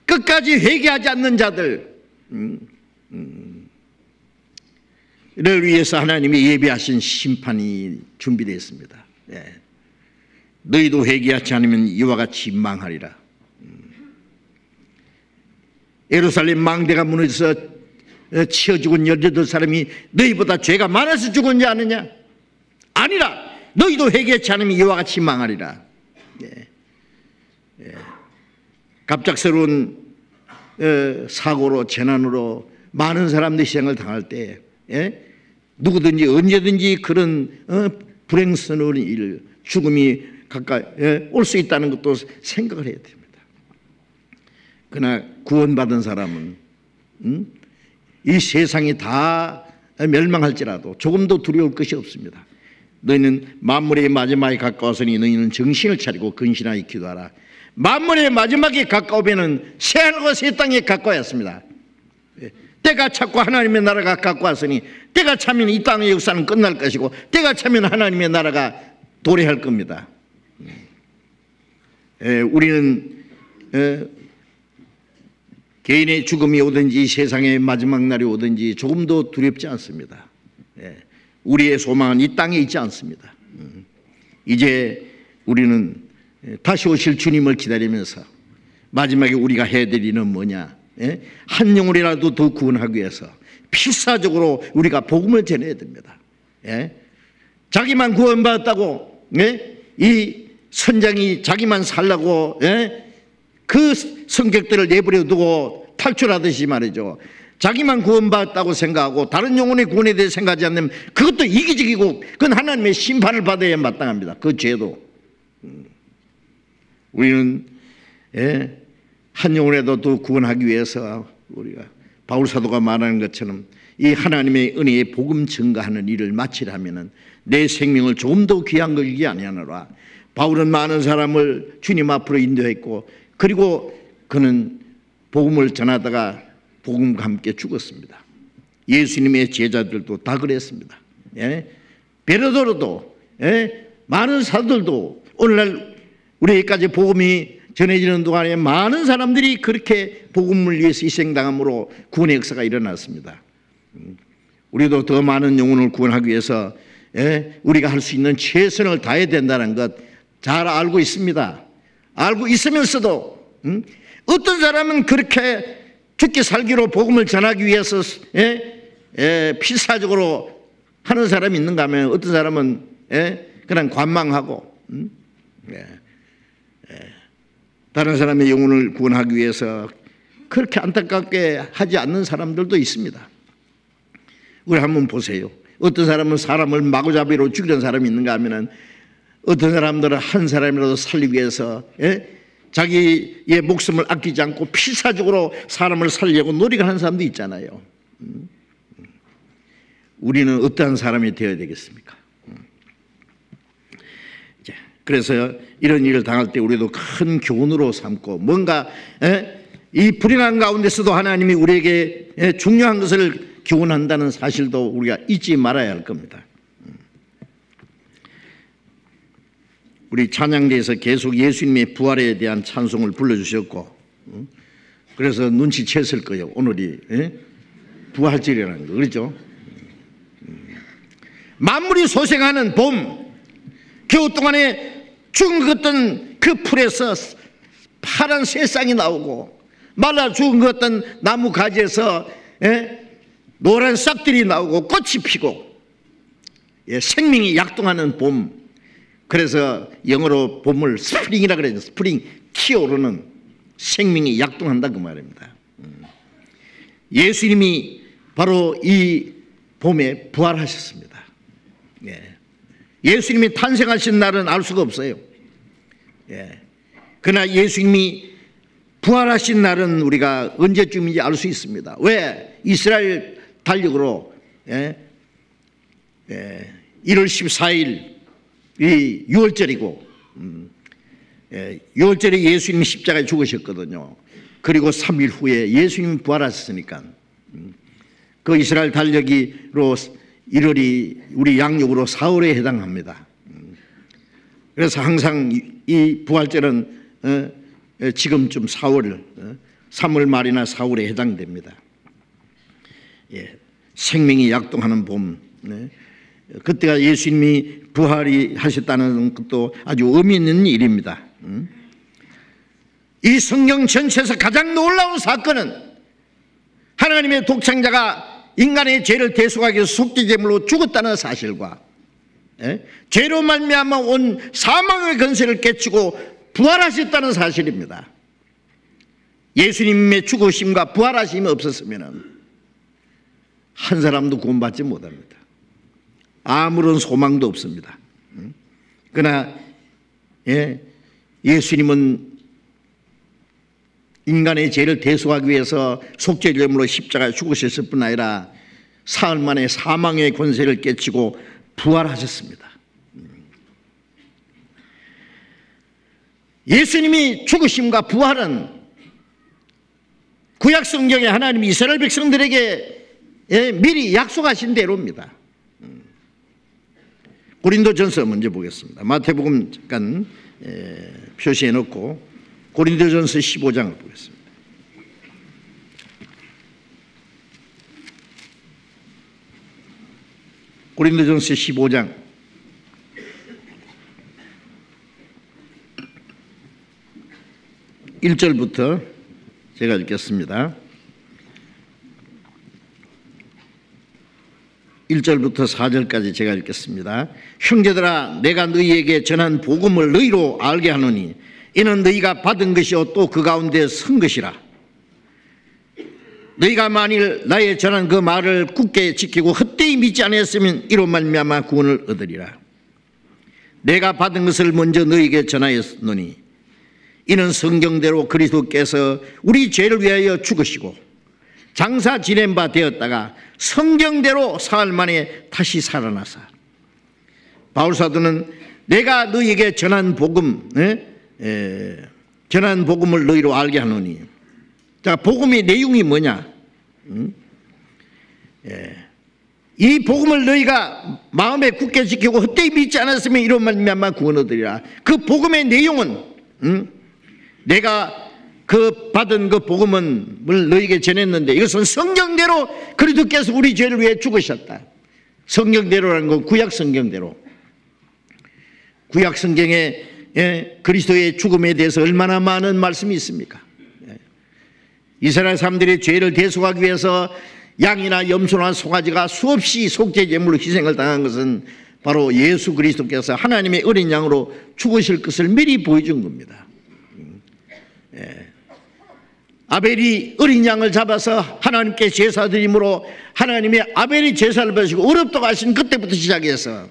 끝까지 회개하지 않는 자들을 위해서 하나님이 예비하신 심판이 준비되어 있습니다. 너희도 회개하지 않으면 이와 같이 망하리라. 예루살렘 망대가 무너져서 치어 죽은 18사람이 너희보다 죄가 많아서 죽었지 않느냐? 아니라 너희도 회개하지 않으면 이와 같이 망하리라. 갑작스러운 사고로, 재난으로 많은 사람들이 희생을 당할 때 누구든지 언제든지 그런 불행스러운 일, 죽음이 가까이 올 수 있다는 것도 생각을 해야 됩니다. 그러나 구원받은 사람은 이 세상이 다 멸망할지라도 조금도 두려울 것이 없습니다. 너희는 만물의 마지막에 가까웠으니 너희는 정신을 차리고 근신하여 기도하라. 만물의 마지막에 가까우면 새하늘과 새 땅에 가까웠습니다. 때가 찼고 하나님의 나라가 가까웠으니 때가 차면 이 땅의 역사는 끝날 것이고 때가 차면 하나님의 나라가 도래할 겁니다. 우리는 개인의 죽음이 오든지 세상의 마지막 날이 오든지 조금도 두렵지 않습니다. 우리의 소망은 이 땅에 있지 않습니다. 이제 우리는 다시 오실 주님을 기다리면서 마지막에 우리가 해야 될 일은 뭐냐? 한 영혼이라도 더 구원하기 위해서 필사적으로 우리가 복음을 전해야 됩니다. 자기만 구원받았다고 이 선장이 자기만 살라고 그 성격들을 내버려 두고 탈출하듯이 말이죠. 자기만 구원받았다고 생각하고 다른 영혼의 구원에 대해 생각하지 않으면 그것도 이기적이고 그건 하나님의 심판을 받아야 마땅합니다. 그 죄도. 우리는 한 영혼에도 더 구원하기 위해서 우리가 바울 사도가 말하는 것처럼 이 하나님의 은혜의 복음 증거하는 일을 마치려면 내 생명을 조금 더 귀한 것이지 아니하노라. 바울은 많은 사람을 주님 앞으로 인도했고 그리고 그는 복음을 전하다가 복음과 함께 죽었습니다. 예수님의 제자들도 다 그랬습니다. 베드로도 많은 사도들도 오늘날 우리에게까지 복음이 전해지는 동안에 많은 사람들이 그렇게 복음을 위해서 희생당함으로 구원의 역사가 일어났습니다. 우리도 더 많은 영혼을 구원하기 위해서 우리가 할 수 있는 최선을 다해야 된다는 것 잘 알고 있습니다. 알고 있으면서도 어떤 사람은 그렇게 죽기 살기로 복음을 전하기 위해서 필사적으로 하는 사람이 있는가 하면 어떤 사람은 그냥 관망하고 다른 사람의 영혼을 구원하기 위해서 그렇게 안타깝게 하지 않는 사람들도 있습니다. 우리 한번 보세요. 어떤 사람은 사람을 마구잡이로 죽이는 사람이 있는가 하면은 어떤 사람들은 한 사람이라도 살리기 위해서 자기의 목숨을 아끼지 않고 필사적으로 사람을 살리려고 노력하는 사람도 있잖아요. 우리는 어떠한 사람이 되어야 되겠습니까? 그래서 이런 일을 당할 때 우리도 큰 교훈으로 삼고 뭔가 이 불행한 가운데서도 하나님이 우리에게 중요한 것을 교훈한다는 사실도 우리가 잊지 말아야 할 겁니다. 우리 찬양대에서 계속 예수님의 부활에 대한 찬송을 불러주셨고 그래서 눈치챘을 거예요. 오늘이 부활절이라는 거 그렇죠? 만물이 소생하는 봄 겨우 동안에 죽은 것 같던 그 풀에서 파란 새싹이 나오고 말라 죽은 것 같던 나무 가지에서 노란 싹들이 나오고 꽃이 피고 생명이 약동하는 봄. 그래서 영어로 봄을 스프링이라 그러죠. 스프링 키오르는 생명이 약동한다 그 말입니다. 예수님이 바로 이 봄에 부활하셨습니다. 예수님이 탄생하신 날은 알 수가 없어요. 그러나 예수님이 부활하신 날은 우리가 언제쯤인지 알 수 있습니다. 왜? 이스라엘 달력으로 1월 14일 이 6월절이고 6월절에 예수님이 십자가에 죽으셨거든요. 그리고 3일 후에 예수님이 부활하셨으니까 그 이스라엘 달력으로 1월이 우리 양력으로 4월에 해당합니다. 그래서 항상 이 부활절은 지금쯤 4월 3월 말이나 4월에 해당됩니다. 생명이 약동하는 봄 그때가 예수님이 부활이 하셨다는 것도 아주 의미 있는 일입니다. 이 성경 전체에서 가장 놀라운 사건은 하나님의 독생자가 인간의 죄를 대속하기 위해서 속죄제물로 죽었다는 사실과 죄로 말미암아 온 사망의 권세를 깨치고 부활하셨다는 사실입니다. 예수님의 죽으심과 부활하심이 없었으면 한 사람도 구원받지 못합니다. 아무런 소망도 없습니다. 그러나 예수님은 인간의 죄를 대속하기 위해서 속죄제물로 십자가에 죽으셨을 뿐 아니라 사흘 만에 사망의 권세를 깨치고 부활하셨습니다. 예수님이 죽으심과 부활은 구약 성경에 하나님이 이스라엘 백성들에게 미리 약속하신 대로입니다. 고린도전서 먼저 보겠습니다. 마태복음 잠깐 표시해 놓고 고린도전서 15장을 보겠습니다. 고린도전서 15장 1절부터 제가 읽겠습니다. 1절부터 4절까지 제가 읽겠습니다. 형제들아 내가 너희에게 전한 복음을 너희로 알게 하노니 이는 너희가 받은 것이요 또 그 가운데 선 것이라. 너희가 만일 나의 전한 그 말을 굳게 지키고 헛되이 믿지 아니했으면 이로 말미암아 구원을 얻으리라. 내가 받은 것을 먼저 너희에게 전하였노니 이는 성경대로 그리스도께서 우리 죄를 위하여 죽으시고 장사 지낸 바 되었다가 성경대로 사흘 만에 다시 살아나사. 바울사도는 내가 너희에게 전한 복음, 전한 복음을 너희로 알게 하노니. 자, 복음의 내용이 뭐냐? 이 복음을 너희가 마음에 굳게 지키고 헛되이 믿지 않았으면 이런 말미암아 구원 얻으리라. 그 복음의 내용은 내가 그 받은 그 복음을 너희에게 전했는데 이것은 성경대로 그리스도께서 우리 죄를 위해 죽으셨다. 성경대로라는 건 구약 성경대로. 구약 성경에 그리스도의 죽음에 대해서 얼마나 많은 말씀이 있습니까? 이스라엘 사람들의 죄를 대속하기 위해서 양이나 염소나 송아지가 수없이 속죄 제물로 희생을 당한 것은 바로 예수 그리스도께서 하나님의 어린 양으로 죽으실 것을 미리 보여준 겁니다. 아벨이 어린 양을 잡아서 하나님께 제사 드림으로 하나님의 아벨이 제사를 받으시고 어렵다고 하신 그때부터 시작해서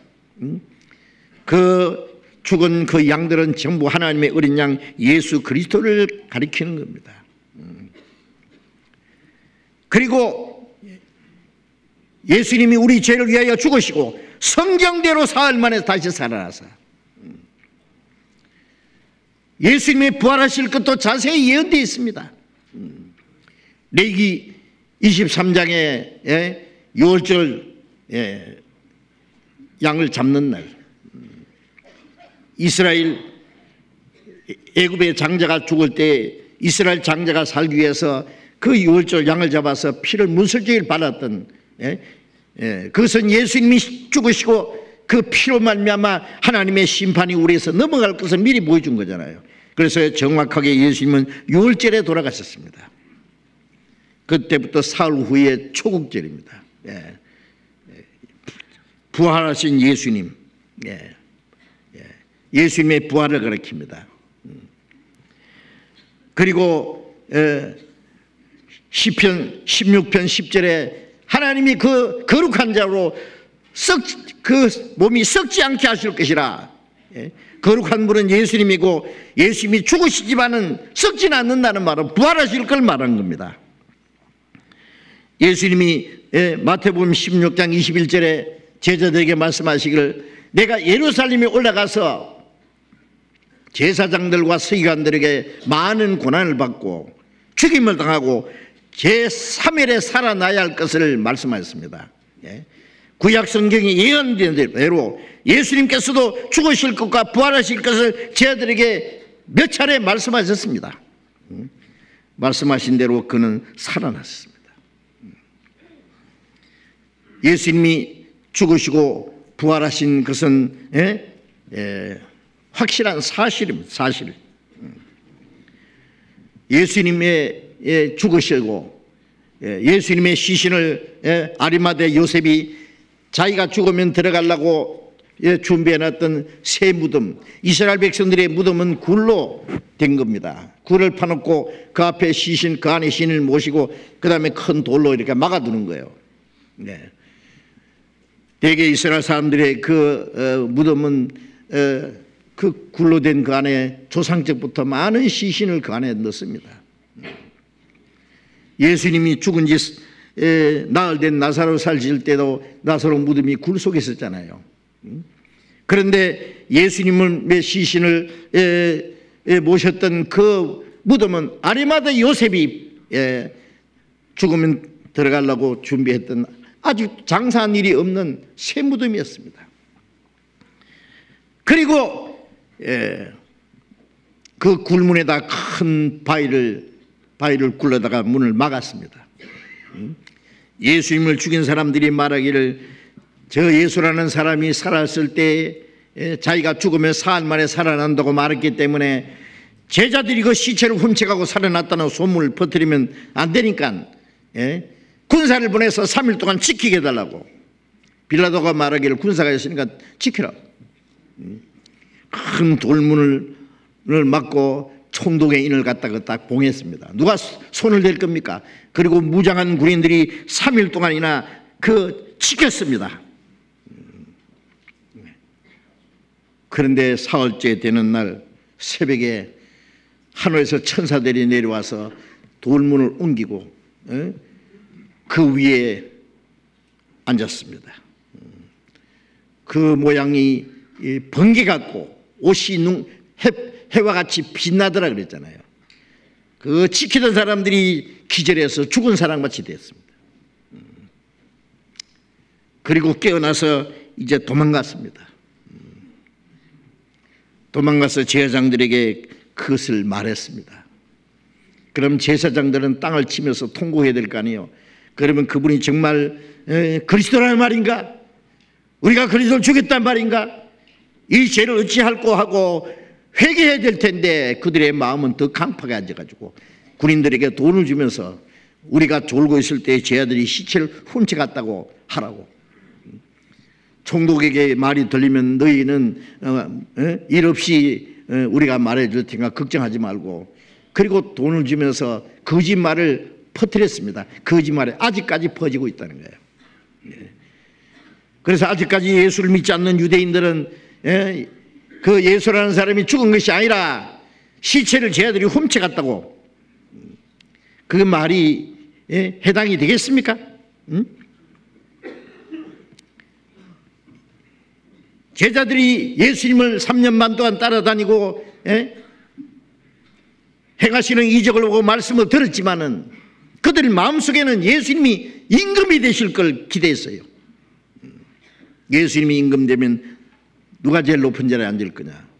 그 죽은 그 양들은 전부 하나님의 어린 양 예수 그리스도를 가리키는 겁니다. 그리고 예수님이 우리 죄를 위하여 죽으시고 성경대로 사흘 만에 다시 살아나서 예수님이 부활하실 것도 자세히 예언되어 있습니다. 레위기 23장에 6월절 양을 잡는 날 이스라엘 애굽의 장자가 죽을 때 이스라엘 장자가 살기 위해서 그 6월절 양을 잡아서 피를 문설주기를 발랐던 그것은 예수님이 죽으시고 그 피로 말미암아 하나님의 심판이 우리에서 넘어갈 것을 미리 보여준 거잖아요. 그래서 정확하게 예수님은 6월절에 돌아가셨습니다. 그때부터 사흘 후에 초국절입니다. 부활하신 예수님, 예수님의 부활을 가리킵니다. 그리고 시편 16편 10절에 하나님이 그 거룩한 자로 그 몸이 썩지 않게 하실 것이라. 거룩한 분은 예수님이고 예수님이 죽으시지만은 썩지는 않는다는 말은 부활하실 걸 말한 겁니다. 예수님이 마태복음 16장 21절에 제자들에게 말씀하시기를 내가 예루살렘에 올라가서 제사장들과 서기관들에게 많은 고난을 받고 죽임을 당하고 제3일에 살아나야 할 것을 말씀하셨습니다. 구약 성경이 예언된 대로 예수님께서도 죽으실 것과 부활하실 것을 제자들에게 몇 차례 말씀하셨습니다. 말씀하신 대로 그는 살아났습니다. 예수님이 죽으시고 부활하신 것은 확실한 사실입니다. 사실. 예수님의 죽으시고 예수님의 시신을 아리마대 요셉이 자기가 죽으면 들어가려고 준비해놨던 새 무덤, 이스라엘 백성들의 무덤은 굴로 된 겁니다. 굴을 파놓고 그 앞에 시신, 그 안에 시신을 모시고 그 다음에 큰 돌로 이렇게 막아두는 거예요. 대개 이스라엘 사람들의 그 무덤은 그 굴로 된 그 안에 조상적부터 많은 시신을 그 안에 넣습니다. 예수님이 죽은 지 나흘 된 나사로 살실 때도 나사로 무덤이 굴 속에 있었잖아요. 그런데 예수님의 시신을 모셨던 그 무덤은 아리마대 요셉이 죽으면 들어가려고 준비했던 아주 장사한 일이 없는 새 무덤이었습니다. 그리고 그 굴문에다 큰 바위를 굴러다가 문을 막았습니다. 예수님을 죽인 사람들이 말하기를 저 예수라는 사람이 살았을 때 자기가 죽으면 사흘 만에 살아난다고 말했기 때문에 제자들이 그 시체를 훔쳐가고 살아났다는 소문을 퍼뜨리면 안 되니까 군사를 보내서 3일 동안 지키게 해달라고. 빌라도가 말하기를 군사가 있으니까 지키라. 큰 돌문을 막고 총독의 인을 갖다가 딱 봉했습니다. 누가 손을 댈 겁니까? 그리고 무장한 군인들이 3일 동안이나 지켰습니다. 그런데 사흘째 되는 날 새벽에 하늘에서 천사들이 내려와서 돌문을 옮기고 그 위에 앉았습니다. 그 모양이 번개 같고 옷이 해와 같이 빛나더라 그랬잖아요. 그 지키던 사람들이 기절해서 죽은 사람같이 됐습니다. 그리고 깨어나서 이제 도망갔습니다. 도망가서 제사장들에게 그것을 말했습니다. 그럼 제사장들은 땅을 치면서 통곡해야 될 거 아니에요. 그러면 그분이 정말 그리스도라는 말인가? 우리가 그리스도를 죽였단 말인가? 이 죄를 어찌할꼬 하고 회개해야 될 텐데 그들의 마음은 더 강팍에 앉아가지고 군인들에게 돈을 주면서 우리가 졸고 있을 때 제 아들이 시체를 훔쳐갔다고 하라고. 총독에게 말이 들리면 너희는 일 없이 우리가 말해줄 테니까 걱정하지 말고, 그리고 돈을 주면서 거짓말을 퍼뜨렸습니다. 거짓말이 아직까지 퍼지고 있다는 거예요. 그래서 아직까지 예수를 믿지 않는 유대인들은 그 예수라는 사람이 죽은 것이 아니라 시체를 제 아들이 훔쳐갔다고. 그 말이 해당이 되겠습니까? 제자들이 예수님을 3년 반 동안 따라다니고 행하시는 이적을 보고 말씀을 들었지만은 그들 마음속에는 예수님이 임금이 되실 걸 기대했어요. 예수님이 임금되면 누가 제일 높은 자리에 앉을 거냐.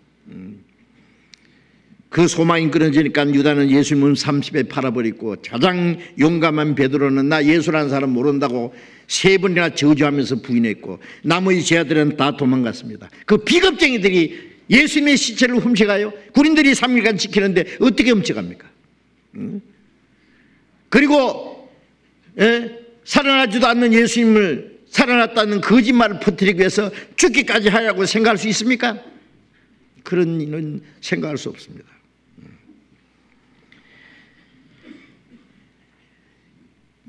그 소망이 끊어지니까 유다는 예수님은 30에 팔아버리고 가장 용감한 베드로는 나 예수라는 사람 모른다고 3번이나 저주하면서 부인했고 나머지 제자들은 다 도망갔습니다. 그 비겁쟁이들이 예수님의 시체를 훔쳐가요. 군인들이 3일간 지키는데 어떻게 훔쳐갑니까? 그리고 살아나지도 않는 예수님을 살아났다는 거짓말을 퍼뜨리기 위해서 죽기까지 하라고 생각할 수 있습니까? 그런 일은 생각할 수 없습니다.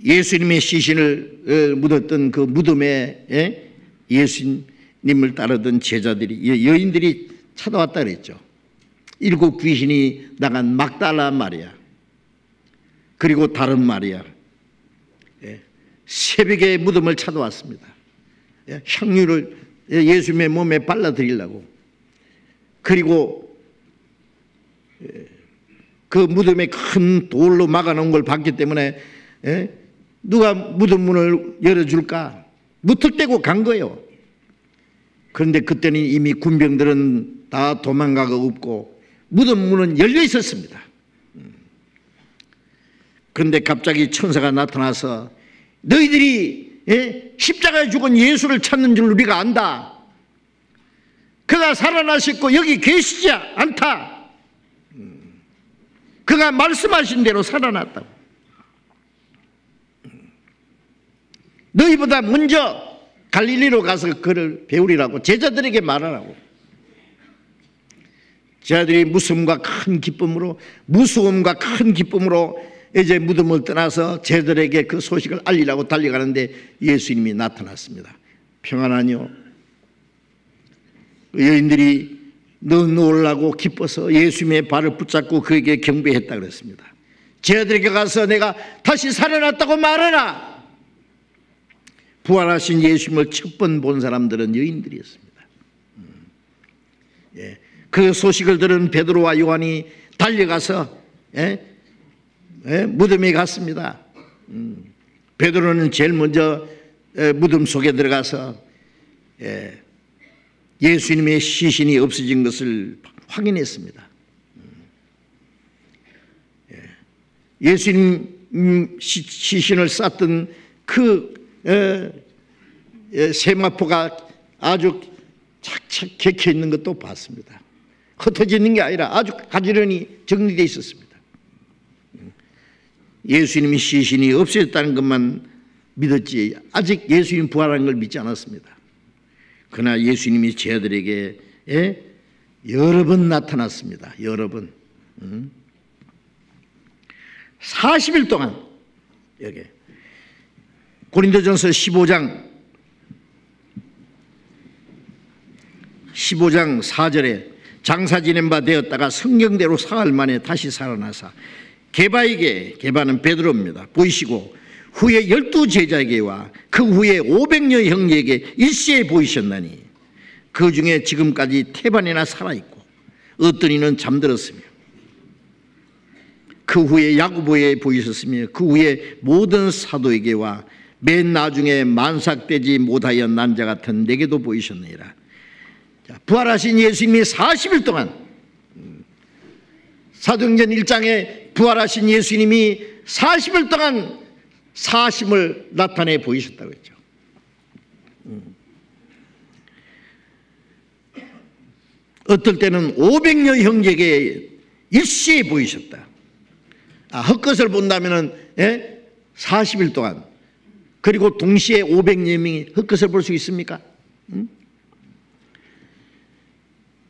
예수님의 시신을 묻었던 그 무덤에 예수님을 따르던 제자들이, 여인들이 찾아왔다 그랬죠. 7 귀신이 나간 막달라 마리아, 그리고 다른 마리아, 새벽에 무덤을 찾아왔습니다. 향유를 예수님의 몸에 발라드리려고. 그리고 그 무덤에 큰 돌로 막아놓은 걸 봤기 때문에 누가 무덤 문을 열어줄까 무턱대고 간 거예요. 그런데 그때는 이미 군병들은 다 도망가고 없고 무덤 문은 열려 있었습니다. 그런데 갑자기 천사가 나타나서 너희들이 십자가에 죽은 예수를 찾는 줄 우리가 안다. 그가 살아나셨고 여기 계시지 않다. 그가 말씀하신 대로 살아났다고. 너희보다 먼저 갈릴리로 가서 그를 배우리라고 제자들에게 말하라고. 제자들이 무서움과 큰 기쁨으로 이제 무덤을 떠나서 제자들에게 그 소식을 알리라고 달려가는데 예수님이 나타났습니다. 평안하뇨? 여인들이 너 놀라고 기뻐서 예수님의 발을 붙잡고 그에게 경배했다 그랬습니다. 제자들에게 가서 내가 다시 살아났다고 말하라. 부활하신 예수님을 첫 번 본 사람들은 여인들이었습니다. 그 소식을 들은 베드로와 요한이 달려가서 무덤에 갔습니다. 베드로는 제일 먼저 무덤 속에 들어가서 예수님의 시신이 없어진 것을 확인했습니다. 예수님 시신을 쌌던 그 세마포가 아주 착착 격혀 있는 것도 봤습니다. 흩어져 있는 게 아니라 아주 가지런히 정리되어 있었습니다. 예수님이 시신이 없어졌다는 것만 믿었지 아직 예수님 부활한 걸 믿지 않았습니다. 그러나 예수님이 제자들에게 여러 번 나타났습니다. 여러 번. 40일 동안 여기 고린도전서 15장 4절에 장사 지낸 바 되었다가 성경대로 사흘 만에 다시 살아나사 게바는 베드로입니다. 보이시고 후에 12 제자에게와 그 후에 500여 형제에게 일시에 보이셨나니 그 중에 지금까지 태반이나 살아있고 어떤 이는 잠들었으며 그 후에 야고보에 보이셨으며 그 후에 모든 사도에게와 맨 나중에 만삭되지 못하여 난 자 같은 내게도 보이셨느니라. 자, 부활하신 예수님이 40일 동안, 사도행전 1장에 부활하신 예수님이 40일 동안 사심을 나타내 보이셨다고 했죠. 어떨 때는 500여 형제에게 일시에 보이셨다. 헛것을 본다면 40일 동안, 그리고 동시에 500여 명이 헛것을 볼 수 있습니까?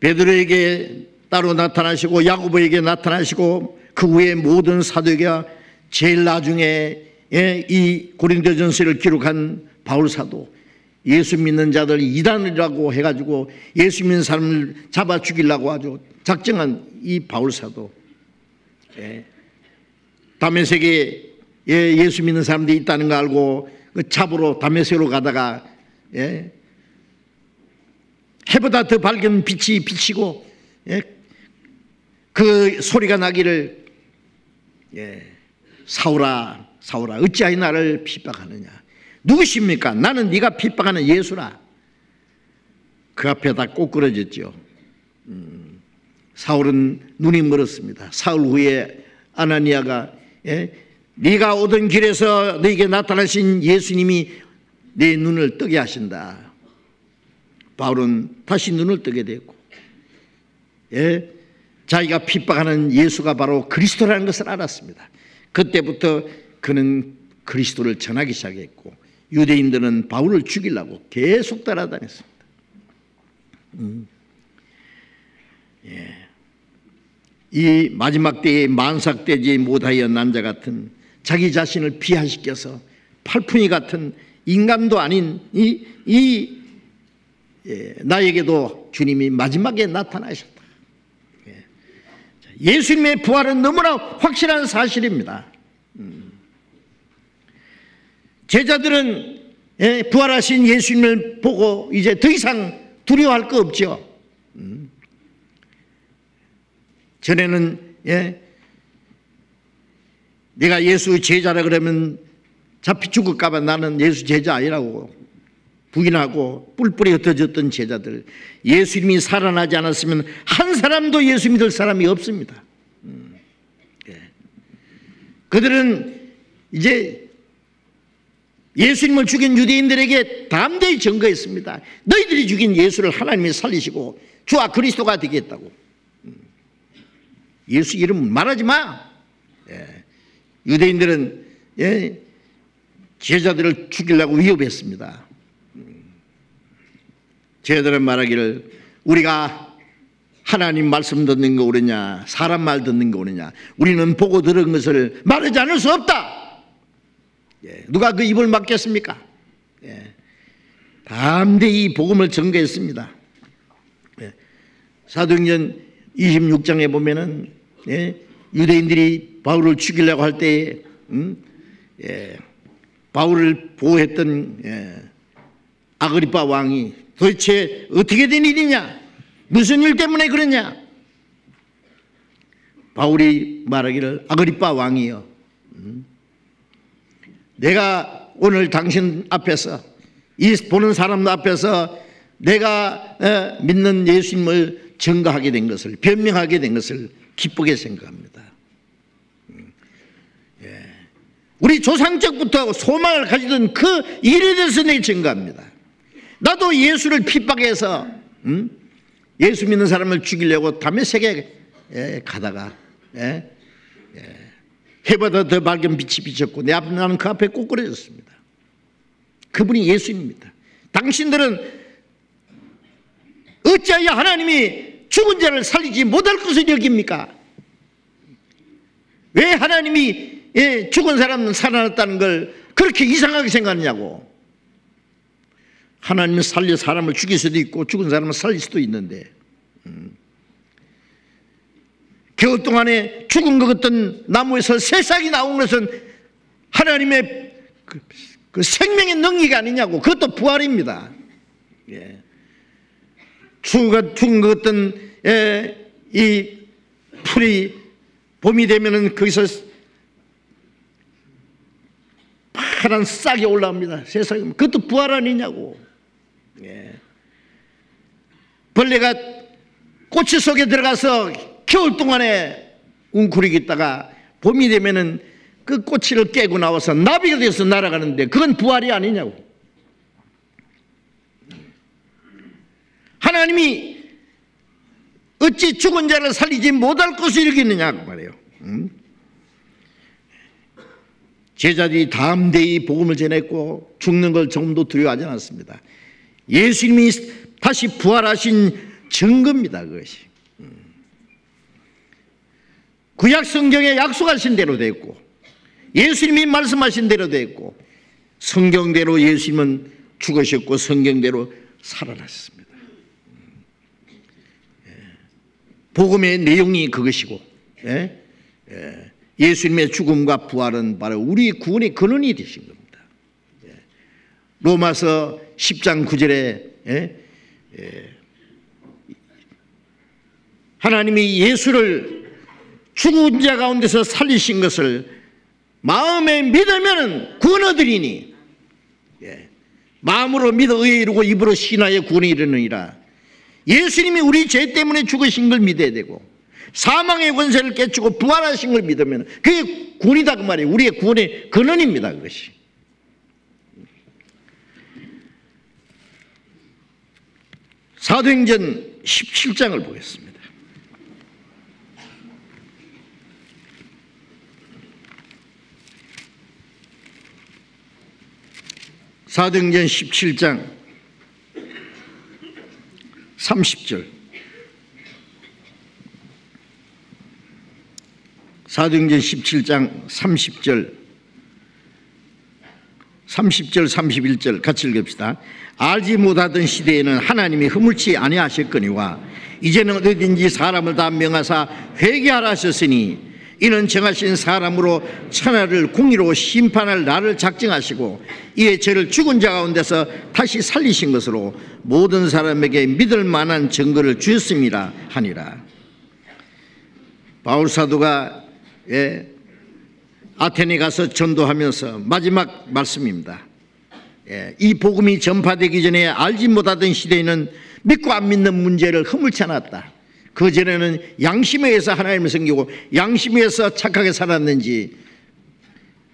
베드로에게 따로 나타나시고 야고보에게 나타나시고 그 후에 모든 사도가 제일 나중에 이 고린도전서를 기록한 바울 사도, 예수 믿는 자들 이단이라고 해가지고 예수 믿는 사람을 잡아 죽이려고 아주 작정한 이 바울 사도, 다메섹에 예수 믿는 사람들이 있다는 거 알고 그 잡으러 다메섹으로 가다가 해보다 더 밝은 빛이 비치고 그 소리가 나기를 사울아 사울아 어찌하여 나를 핍박하느냐. 누구십니까? 나는 네가 핍박하는 예수라. 그 앞에 다 꼬꾸러졌죠. 사울은 눈이 멀었습니다. 사울 후에 아나니아가 네가 오던 길에서 너에게 나타나신 예수님이 네 눈을 뜨게 하신다. 바울은 다시 눈을 뜨게 됐고, 자기가 핍박하는 예수가 바로 그리스도라는 것을 알았습니다. 그때부터 그는 그리스도를 전하기 시작했고, 유대인들은 바울을 죽이려고 계속 따라다녔습니다. 이 마지막 때에 만삭되지 못하여 난 자 같은, 자기 자신을 비하시켜서 팔풍이 같은 인간도 아닌 나에게도 주님이 마지막에 나타나셨다. 예수님의 부활은 너무나 확실한 사실입니다. 제자들은 부활하신 예수님을 보고 이제 더 이상 두려워할 거 없죠. 전에는 내가 예수 제자라 그러면 잡히 죽을까 봐 나는 예수 제자 아니라고 부인하고 뿔뿔이 흩어졌던 제자들, 예수님이 살아나지 않았으면 한 사람도 예수 믿을 사람이 없습니다. 그들은 이제 예수님을 죽인 유대인들에게 담대히 증거했습니다. 너희들이 죽인 예수를 하나님이 살리시고 주와 그리스도가 되겠다고. 예수 이름 말하지 마. 유대인들은 제자들을 죽이려고 위협했습니다. 제자들은 말하기를 우리가 하나님 말씀 듣는 거 오느냐 사람 말 듣는 거 오느냐, 우리는 보고 들은 것을 말하지 않을 수 없다. 누가 그 입을 막겠습니까? 담대히 복음을 전개했습니다. 사도행전 26장에 보면은 유대인들이 바울을 죽이려고 할 때에 바울을 보호했던 아그리파 왕이 도대체 어떻게 된 일이냐, 무슨 일 때문에 그러냐. 바울이 말하기를 아그리파 왕이여, 내가 오늘 당신 앞에서, 이 보는 사람 앞에서 내가 믿는 예수님을 증거하게 된 것을, 변명하게 된 것을 기쁘게 생각합니다. 우리 조상적부터 소망을 가지던 그 일에 대해서 내가 증거합니다. 나도 예수를 핍박해서 예수 믿는 사람을 죽이려고 다메섹에 가다가 해보다 더 밝은 빛이 비쳤고 내 앞에 나는 그 앞에 꼬꾸라졌습니다. 그분이 예수님입니다. 당신들은 어찌하여 하나님이 죽은 자를 살리지 못할 것을 여깁니까? 왜 하나님이 죽은 사람은 살아났다는 걸 그렇게 이상하게 생각하냐고. 하나님은 살려 사람을 죽일 수도 있고 죽은 사람을 살릴 수도 있는데, 겨우 동안에 죽은 것 같던 나무에서 새싹이 나온 것은 하나님의 그 생명의 능력이 아니냐고. 그것도 부활입니다. 죽은 것 같던 이 풀이 봄이 되면은 거기서 파란 싹이 올라옵니다. 세상에. 그것도 부활 아니냐고. 벌레가 꼬치 속에 들어가서 겨울 동안에 웅크리겠다가 봄이 되면은 그 꼬치를 깨고 나와서 나비가 돼서 날아가는데 그건 부활이 아니냐고. 하나님이 어찌 죽은 자를 살리지 못할 것을 이루겠느냐고 말해요. 제자들이 담대히 복음을 전했고 죽는 걸 조금도 두려워하지 않았습니다. 예수님이 다시 부활하신 증거입니다. 그것이 구약 성경에 약속하신 대로 됐고 예수님이 말씀하신 대로 됐고 성경대로 예수님은 죽으셨고 성경대로 살아났습니다. 복음의 내용이 그것이고 예수님의 죽음과 부활은 바로 우리 구원의 근원이 되신 겁니다. 로마서 10장 9절에 하나님이 예수를 죽은 자 가운데서 살리신 것을 마음에 믿으면 구원 얻으리니 마음으로 믿어 의에 이르고 입으로 신하여 구원에 이르느니라. 예수님이 우리 죄 때문에 죽으신 걸 믿어야 되고 사망의 권세를 깨치고 부활하신 걸 믿으면 그게 구원이다 그 말이에요. 우리의 구원의 근원입니다. 그것이. 사도행전 17장을 보겠습니다. 사도행전 17장 30절. 사도행전 17장 30절 31절 같이 읽읍시다. 알지 못하던 시대에는 하나님이 허물치 아니하셨거니와 이제는 어디든지 사람을 다 명하사 회개하라 하셨으니 이는 정하신 사람으로 천하를 공의로 심판할 날을 작정하시고 이에 저를 죽은 자 가운데서 다시 살리신 것으로 모든 사람에게 믿을 만한 증거를 주셨음이라 하니라. 바울 사도가 아테네 가서 전도하면서 마지막 말씀입니다. 이 복음이 전파되기 전에 알지 못하던 시대에는 믿고 안 믿는 문제를 허물치 않았다. 그전에는 양심에 의해서 하나님을 섬기고 양심에 의해서 착하게 살았는지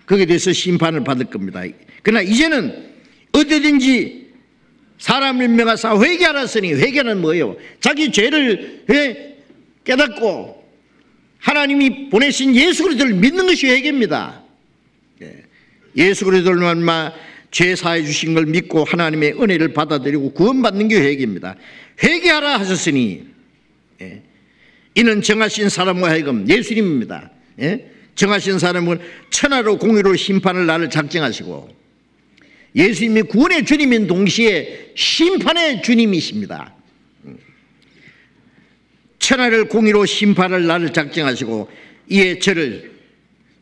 거기에 대해서 심판을 받을 겁니다. 그러나 이제는 어디든지 사람을 명하사 회개하라 하시니 회개는 뭐예요? 자기 죄를 깨닫고 하나님이 보내신 예수 그리스도를 믿는 것이 회개입니다. 예수 그리스도를 말미암아 죄 사해 주신 걸 믿고 하나님의 은혜를 받아들이고 구원받는 게 회개입니다. 회개하라 하셨으니 이는 정하신 사람과 하여금 예수님입니다. 정하신 사람은 천하로 공의로 심판을 날을 작정하시고 예수님이 구원의 주님인 동시에 심판의 주님이십니다. 천하를 공의로 심판을 날을 작정하시고 이에 저를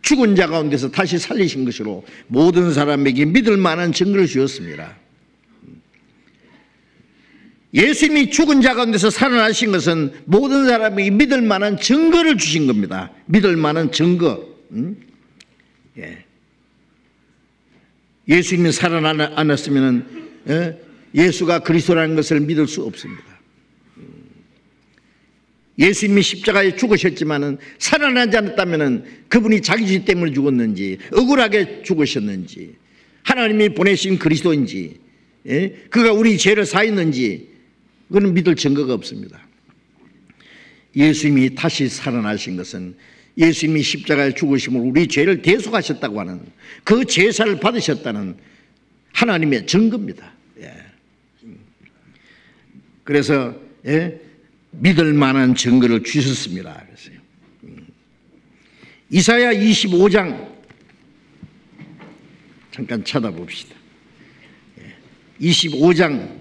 죽은 자 가운데서 다시 살리신 것으로 모든 사람에게 믿을 만한 증거를 주었습니다. 예수님이 죽은 자 가운데서 살아나신 것은 모든 사람에게 믿을 만한 증거를 주신 겁니다. 믿을 만한 증거. 예수님이 살아났으면 예수가 그리스도라는 것을 믿을 수 없습니다. 예수님이 십자가에 죽으셨지만은 살아나지 않았다면은 그분이 자기 죄 때문에 죽었는지 억울하게 죽으셨는지 하나님이 보내신 그리스도인지 그가 우리 죄를 사했는지 그건 믿을 증거가 없습니다. 예수님이 다시 살아나신 것은 예수님이 십자가에 죽으심으로 우리 죄를 대속하셨다고 하는 그 제사를 받으셨다는 하나님의 증거입니다. 그래서 믿을 만한 증거를 주셨습니다. 그랬어요. 이사야 25장 잠깐 찾아봅시다. 25장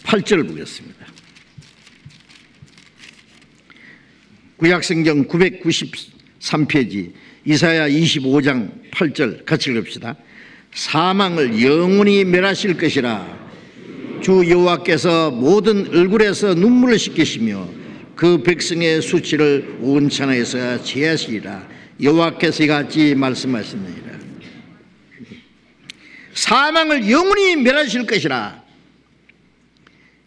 8절 보겠습니다. 구약성경 993페이지 이사야 25장 8절 같이 읽읍시다. 사망을 영원히 멸하실 것이라 주 여호와께서 모든 얼굴에서 눈물을 씻기시며 그 백성의 수치를 온천하에서 제하시리라. 여호와께서 이같이 말씀하셨느니라. 사망을 영원히 멸하실 것이라.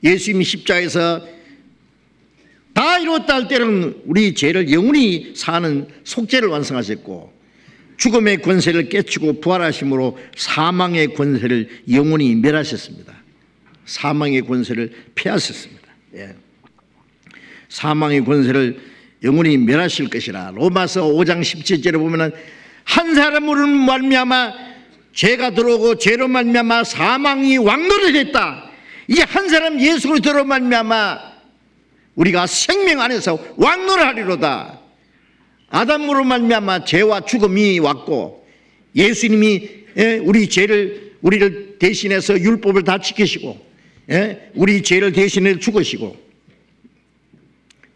예수님이 십자가에서 다 이뤘다 할 때는 우리 죄를 영원히 사는 속죄를 완성하셨고, 죽음의 권세를 깨치고 부활하심으로 사망의 권세를 영원히 멸하셨습니다. 사망의 권세를 폐하셨습니다. 예. 사망의 권세를 영원히 멸하실 것이라. 로마서 5장 17절에 보면은 한 사람으로 말미암아 죄가 들어오고 죄로 말미암아 사망이 왕노릇했다. 이제 한 사람 예수 그리스도로 말미암아 우리가 생명 안에서 왕노릇하리로다. 아담으로 말미암아 죄와 죽음이 왔고, 예수님이 우리를 대신해서 율법을 다 지키시고, 우리 죄를 대신해 죽으시고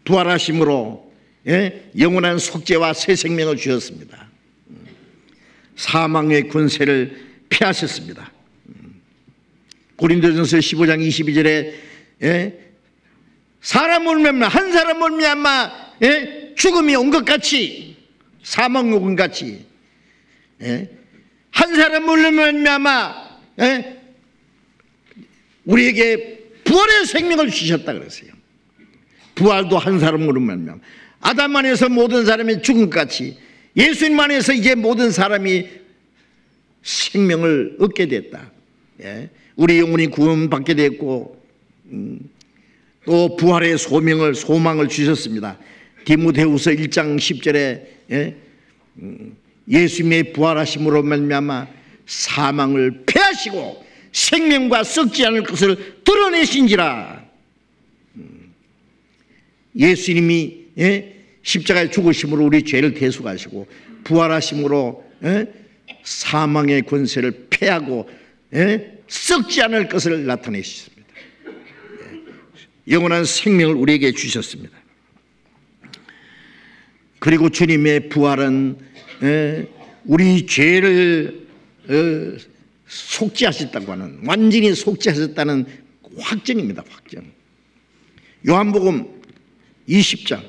부활하심으로 영원한 속죄와 새 생명을 주셨습니다. 사망의 권세를 폐하셨습니다. 고린도전서 15장 22절에 사람을 말미암아 한 사람을 말미암아 죽음이 온 것 같이, 사망이 온 것 같이 한 사람을 말미암아 우리에게 부활의 생명을 주셨다 그랬어요. 부활도 한 사람으로 말미암아 아담 안에서 모든 사람이 죽은 것 같이 예수님 안에서 이제 모든 사람이 생명을 얻게 됐다. 우리 영혼이 구원받게 됐고, 또 부활의 소망을 주셨습니다. 디모데후서 1장 10절에 예수님의 부활하심으로 말미암아 사망을 패하시고 생명과 썩지 않을 것을 드러내신지라. 예수님이 십자가에 죽으심으로 우리 죄를 대속하시고 부활하심으로 사망의 권세를 패하고 썩지 않을 것을 나타내셨습니다. 영원한 생명을 우리에게 주셨습니다. 그리고 주님의 부활은 우리 죄를 속죄하셨다고 하는, 완전히 속죄하셨다는 확정입니다. 확정. 요한복음 20장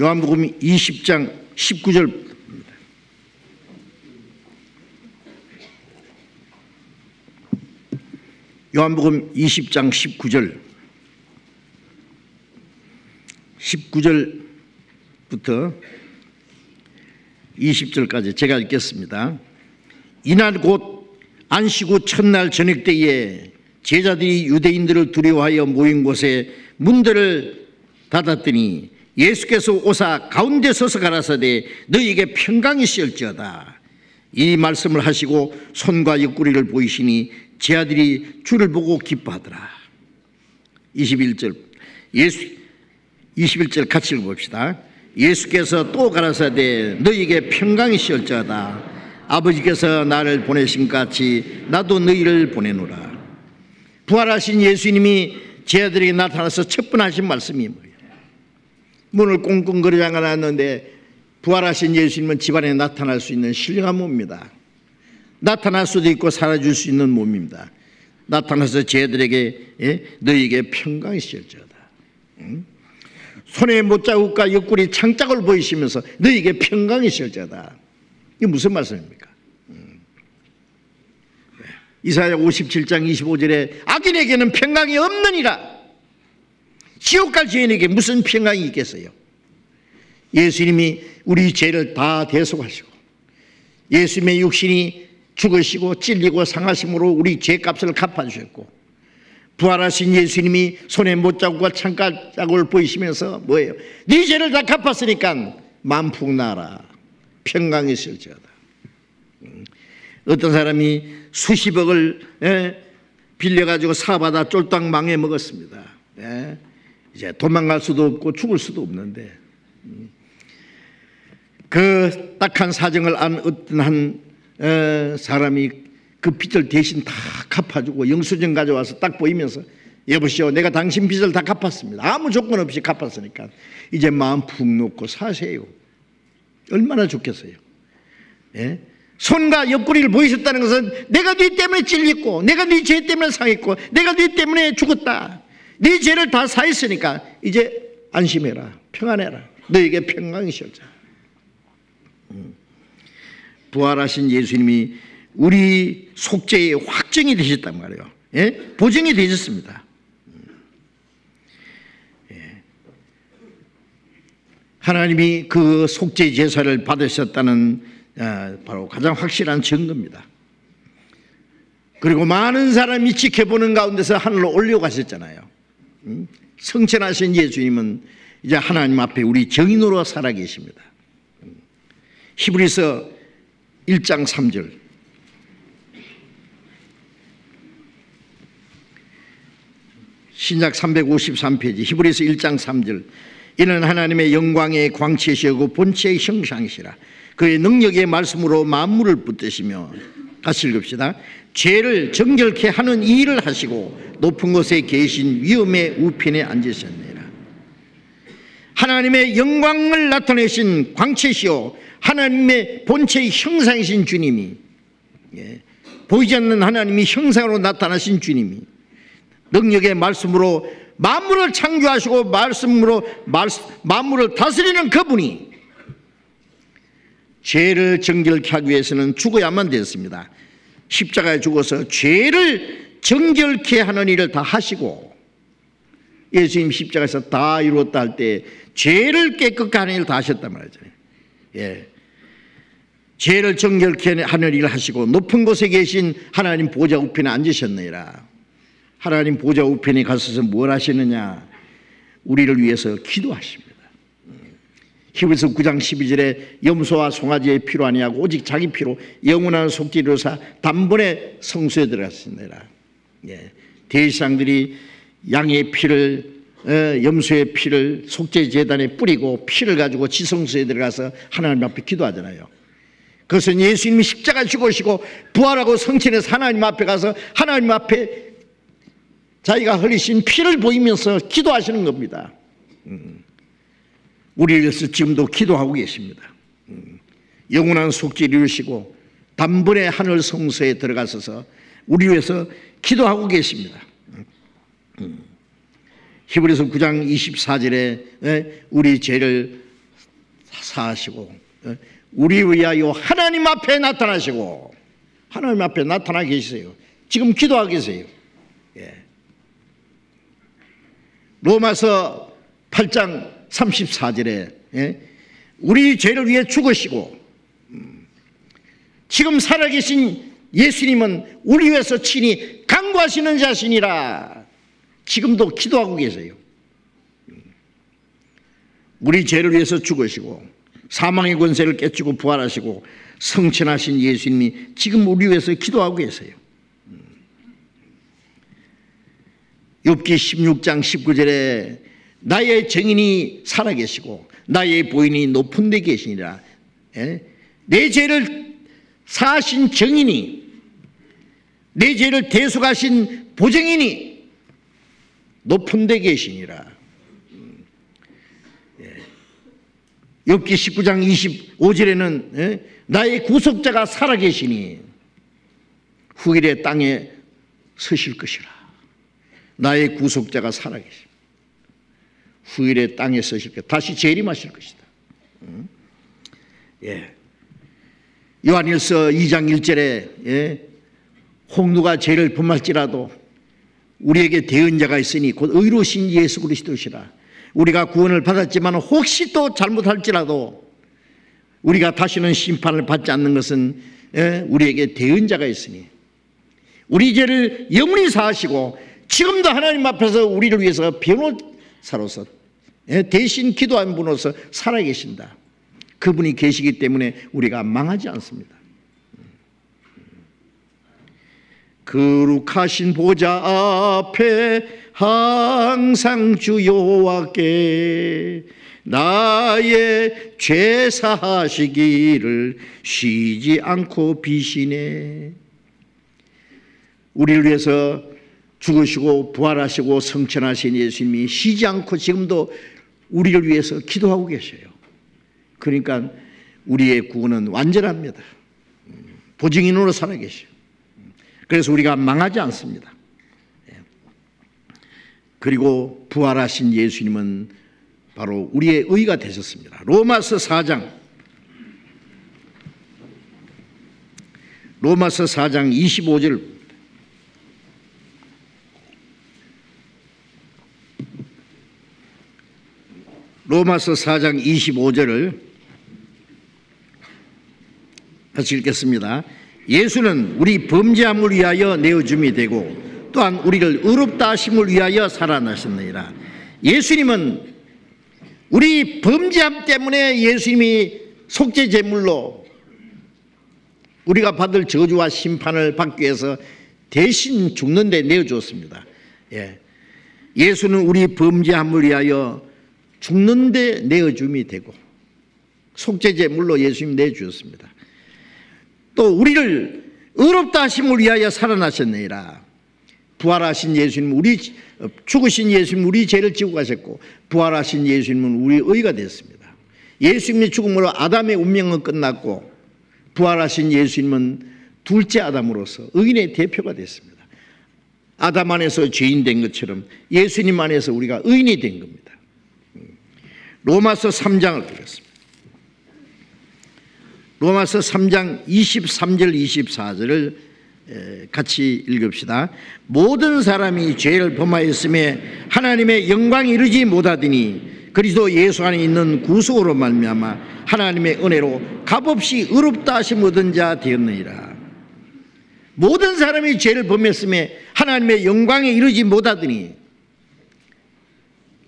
요한복음 20장 19절 요한복음 20장 19절부터 20절까지 제가 읽겠습니다. 이날 곧 안식 후 첫날 저녁 때에 제자들이 유대인들을 두려워하여 모인 곳에 문들을 닫았더니 예수께서 오사 가운데 서서 가라사대 너희에게 평강이 있을지어다. 이 말씀을 하시고 손과 옆구리를 보이시니 제자들이 주를 보고 기뻐하더라. 21절 21절 같이 읽어봅시다. 예수께서 또 가라사대 너희에게 평강이 있을지어다. 아버지께서 나를 보내신 같이 나도 너희를 보내노라. 부활하신 예수님이 제자들에게 나타나서 첫 번 하신 말씀이 뭐예요? 문을 꽁꽁거려 잠가놨는데 부활하신 예수님은 집안에 나타날 수 있는 신령한 몸입니다. 나타날 수도 있고 사라질 수 있는 몸입니다. 나타나서 제자들에게 너희에게 평강이 있을지어다. 손에 못자국과 옆구리 창자국을 보이시면서 너희에게 평강이 있을지어다. 이게 무슨 말씀입니까? 이사야 57장 25절에 악인에게는 평강이 없느니라. 지옥 갈 죄인에게 무슨 평강이 있겠어요? 예수님이 우리 죄를 다 대속하시고 예수님의 육신이 죽으시고 찔리고 상하심으로 우리 죄값을 갚아주셨고, 부활하신 예수님이 손에 못자국과 창자국을 보이시면서 뭐예요? 네 죄를 다 갚았으니까 마음 푹 나아라. 평강이 있을지어다. 어떤 사람이 수십억을 빌려가지고 사받아 쫄딱 망해 먹었습니다. 이제 도망갈 수도 없고 죽을 수도 없는데, 그 딱한 사정을 안 어떤 한 사람이 그 빚을 대신 다 갚아주고 영수증 가져와서 딱 보이면서 여보시오, 내가 당신 빚을 다 갚았습니다. 아무 조건 없이 갚았으니까 이제 마음 푹 놓고 사세요. 얼마나 좋겠어요. 예? 손과 옆구리를 보이셨다는 것은 내가 네 때문에 찔렸고, 내가 네 죄 때문에 상했고, 내가 네 때문에 죽었다. 네 죄를 다 사했으니까 이제 안심해라, 평안해라, 너에게 평강이 시작자. 부활하신 예수님이 우리 속죄의 확정이 되셨단 말이에요. 예? 보증이 되셨습니다. 예. 하나님이 그 속죄 제사를 받으셨다는 바로 가장 확실한 증거입니다. 그리고 많은 사람이 지켜보는 가운데서 하늘로 올려가셨잖아요. 성천하신 예수님은 이제 하나님 앞에 우리 증인으로 살아계십니다. 히브리서 1장 3절. 신약 353페이지 히브리서 1장 3절. 이는 하나님의 영광의 광채시고 본체의 형상이시라. 그의 능력의 말씀으로 만물을 붙드시며, 같이 읽읍시다. 죄를 정결케 하는 이 일을 하시고 높은 곳에 계신 위엄의 우편에 앉으셨느니라. 하나님의 영광을 나타내신 광채시요 하나님의 본체의 형상이신 주님이, 보이지 않는 하나님이 형상으로 나타나신 주님이 능력의 말씀으로 만물을 창조하시고 말씀으로 만물을 다스리는 그분이 죄를 정결케 하기 위해서는 죽어야만 됐습니다. 십자가에 죽어서 죄를 정결케 하는 일을 다 하시고, 예수님 십자가에서 다 이루었다 할 때 죄를 깨끗하게 하는 일을 다 하셨단 말이죠. 예. 죄를 정결케 하는 일을 하시고 높은 곳에 계신 하나님 보좌 우편에 앉으셨느니라. 하나님 보좌 우편에 가셔서 뭘 하시느냐? 우리를 위해서 기도하십니다. 히브리서 9장 12절에 염소와 송아지의 피로 아니하고 오직 자기 피로 영원한 속죄를 사 단번에 성소에 들어갔습니다. 예. 대제사장들이 양의 피를, 염소의 피를 속죄 제단에 뿌리고 피를 가지고 지성소에 들어가서 하나님 앞에 기도하잖아요. 그것은 예수님이 십자가 죽으시고 부활하고 성천해서 하나님 앞에 가서 하나님 앞에 자기가 흘리신 피를 보이면서 기도하시는 겁니다. 우리를 위해서 지금도 기도하고 계십니다. 영원한 속죄를 이루시고 단번에 하늘 성소에 들어가셔서 우리 위해서 기도하고 계십니다. 히브리서 9장 24절에 우리 죄를 사하시고 우리 위하여 하나님 앞에 나타나시고, 하나님 앞에 나타나 계세요. 지금 기도하고 계세요. 예. 로마서 8장 34절에 우리 죄를 위해 죽으시고 지금 살아계신 예수님은 우리 위해서 친히 간구하시는 자신이라 지금도 기도하고 계세요. 우리 죄를 위해서 죽으시고 사망의 권세를 깨치고 부활하시고 성천하신 예수님이 지금 우리 위해서 기도하고 계세요. 욥기 16장 19절에 나의 증인이 살아계시고 나의 보인이 높은 데 계시니라. 내 죄를 사하신 증인이, 내 죄를 대속하신 보증인이 높은 데 계시니라. 욥기 19장 25절에는 나의 구속자가 살아계시니 후일의 땅에 서실 것이라. 나의 구속자가 살아계시니 후일의 땅에 서실 것이다. 다시 재림하실 것이다. 예. 요한일서 2장 1절에 홍누가 죄를 범할지라도 우리에게 대언자가 있으니 곧 의로우신 예수 그리스도시라. 우리가 구원을 받았지만 혹시 또 잘못할지라도 우리가 다시는 심판을 받지 않는 것은 우리에게 대언자가 있으니 우리 죄를 영원히 사하시고 지금도 하나님 앞에서 우리를 위해서 변호사로서 대신 기도한 분으로서 살아계신다. 그분이 계시기 때문에 우리가 망하지 않습니다. 거룩하신 보좌 앞에 항상 주 여호와께 나의 죄 사하시기를 쉬지 않고 비시네. 우리를 위해서 죽으시고 부활하시고 성천하신 예수님이 쉬지 않고 지금도 우리를 위해서 기도하고 계셔요. 그러니까 우리의 구원은 완전합니다. 보증인으로 살아계셔. 그래서 우리가 망하지 않습니다. 그리고 부활하신 예수님은 바로 우리의 의가 되셨습니다. 로마서 4장 25절 로마서 4장 25절을 같이 읽겠습니다. 예수는 우리 범죄함을 위하여 내어줌이 되고 또한 우리를 의롭다 하심을 위하여 살아나셨느니라. 예수님은 우리 범죄함 때문에 예수님이 속죄제물로 우리가 받을 저주와 심판을 받기 위해서 대신 죽는 데 내어주었습니다. 예수는 우리 범죄함을 위하여 죽는 데 내어줌이 되고 속죄제물로 예수님이 내주셨습니다. 또 우리를 의롭다 하심을 위하여 살아나셨느니라. 부활하신 예수님, 죽으신 예수님 우리 죄를 지고 가셨고 부활하신 예수님은 우리 의가 됐습니다. 예수님의 죽음으로 아담의 운명은 끝났고 부활하신 예수님은 둘째 아담으로서 의인의 대표가 됐습니다. 아담 안에서 죄인 된 것처럼 예수님 안에서 우리가 의인이 된 겁니다. 로마서 3장을 보겠습니다. 로마서 3장 23절 24절을 같이 읽읍시다. 모든 사람이 죄를 범하였음에 하나님의 영광에 이르지 못하더니 그리스도 예수 안에 있는 구속으로 말미암아 하나님의 은혜로 값없이 의롭다 하심 얻은 자 되었느니라. 모든 사람이 죄를 범했음에 하나님의 영광에 이르지 못하더니,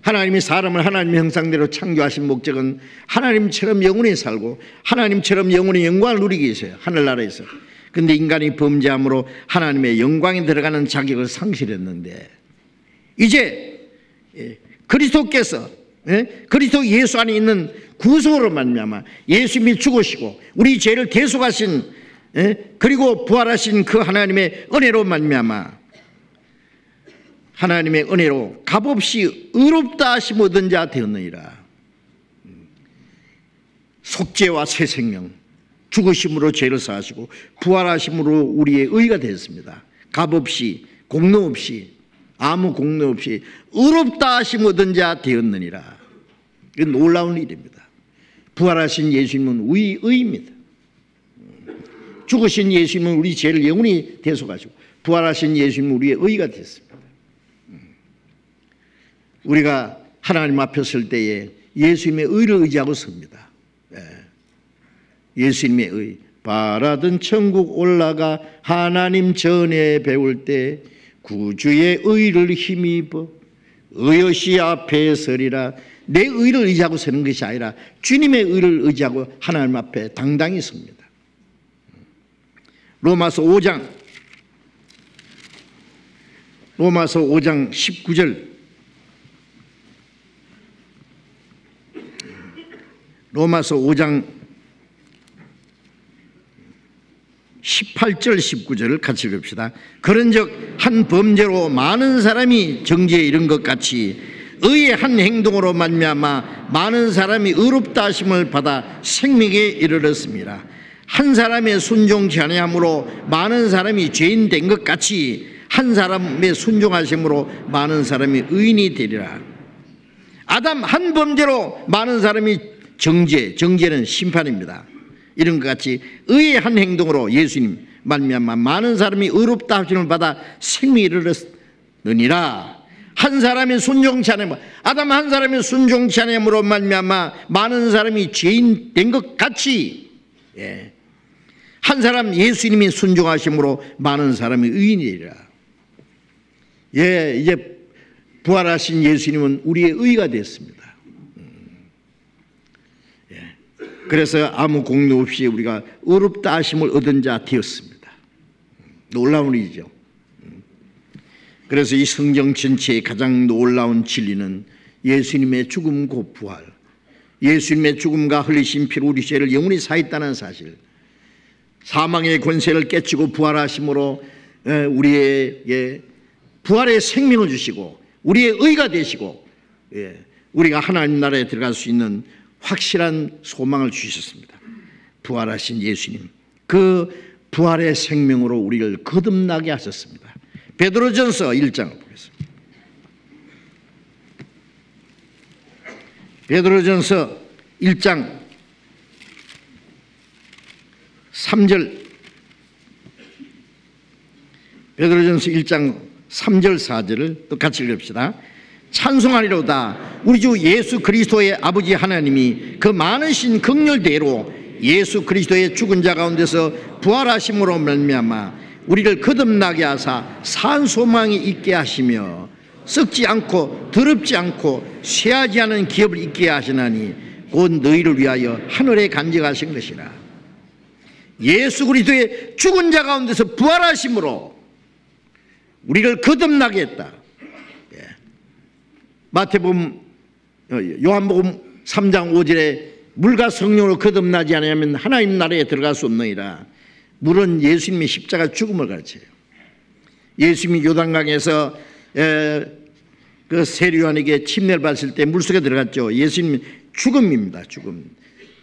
하나님이 사람을 하나님의 형상대로 창조하신 목적은 하나님처럼 영원히 살고 하나님처럼 영원히 영광을 누리기 위해서요, 하늘나라에서. 근데 인간이 범죄함으로 하나님의 영광에 들어가는 자격을 상실했는데, 이제 그리스도께서 그리스도 예수 안에 있는 구속으로 말미암아 예수님이 죽으시고 우리 죄를 대속하신, 그리고 부활하신 그 하나님의 은혜로 말미암아 하나님의 은혜로 값없이 의롭다 하심 얻은 자 되었느니라. 속죄와 새 생명, 죽으심으로 죄를 사하시고 부활하심으로 우리의 의가 됐습니다. 값없이, 공로 없이, 아무 공로 없이 의롭다 하심 얻은 자 되었느니라. 이건 놀라운 일입니다. 부활하신 예수님은 우리 의입니다. 죽으신 예수님은 우리 죄를 영원히 대속하시고 부활하신 예수님은 우리의 의가 됐습니다. 우리가 하나님 앞에 설 때에 예수님의 의를 의지하고 섭니다. 예수님의 의, 바라던 천국 올라가 하나님 전에 배울 때 구주의 의를 힘입어 의여시 앞에 서리라. 내 의를 의지하고 서는 것이 아니라 주님의 의를 의지하고 하나님 앞에 당당히 섭니다. 로마서 5장 19절, 로마서 5장 18절 19절을 같이 읽읍시다. 그런즉 한 범죄로 많은 사람이 정죄에 이른 것 같이 의의 한 행동으로 말미암아 많은 사람이 의롭다 하심을 받아 생명에 이르렀습니다. 한 사람의 순종치 아니함으로 많은 사람이 죄인 된 것 같이 한 사람의 순종하심으로 많은 사람이 의인이 되리라. 아담 한 범죄로 많은 사람이 정죄는 심판입니다. 이런 것 같이 의의 한 행동으로 예수님 말미암아 많은 사람이 의롭다 하심을 받아 생명에 이르렀느니라. 한 사람이 순종치 않으므로, 아담 한 사람이 순종치 않으므로 말미암아 많은 사람이 죄인 된 것 같이, 한 사람 예수님이 순종하심으로 많은 사람이 의인이 되리라. 이제 부활하신 예수님은 우리의 의가 됐습니다. 그래서 아무 공로 없이 우리가 의롭다 하심을 얻은 자 되었습니다. 놀라운 일이죠. 그래서 이 성경 전체의 가장 놀라운 진리는 예수님의 죽음 곧 부활, 예수님의 죽음과 흘리신 피로 우리 죄를 영원히 사했다는 사실, 사망의 권세를 깨치고 부활하심으로 우리의 부활의 생명을 주시고 우리의 의가 되시고 우리가 하나님 나라에 들어갈 수 있는 확실한 소망을 주셨습니다. 부활하신 예수님, 그 부활의 생명으로 우리를 거듭나게 하셨습니다. 베드로전서 1장을 보겠습니다. 베드로전서 1장 3절, 베드로전서 1장 3절 4절을 또 같이 읽읍시다. 찬송하리로다. 우리 주 예수 그리스도의 아버지 하나님이 그 많으신 긍휼대로 예수 그리스도의 죽은 자 가운데서 부활하심으로 말미암아 우리를 거듭나게 하사 산 소망이 있게 하시며 썩지 않고 더럽지 않고 쇠하지 않은 기업을 있게 하시나니 곧 너희를 위하여 하늘에 간직하신 것이라. 예수 그리스도의 죽은 자 가운데서 부활하심으로 우리를 거듭나게 했다. 마태복음, 요한복음 3장 5절에 물과 성령으로 거듭나지 않으면 하나님 나라에 들어갈 수 없느니라. 물은 예수님의 십자가 죽음을 가르쳐요. 예수님이 요단강에서 그 세례요한에게 침례를 받았을 때 물속에 들어갔죠. 예수님 죽음입니다. 죽음.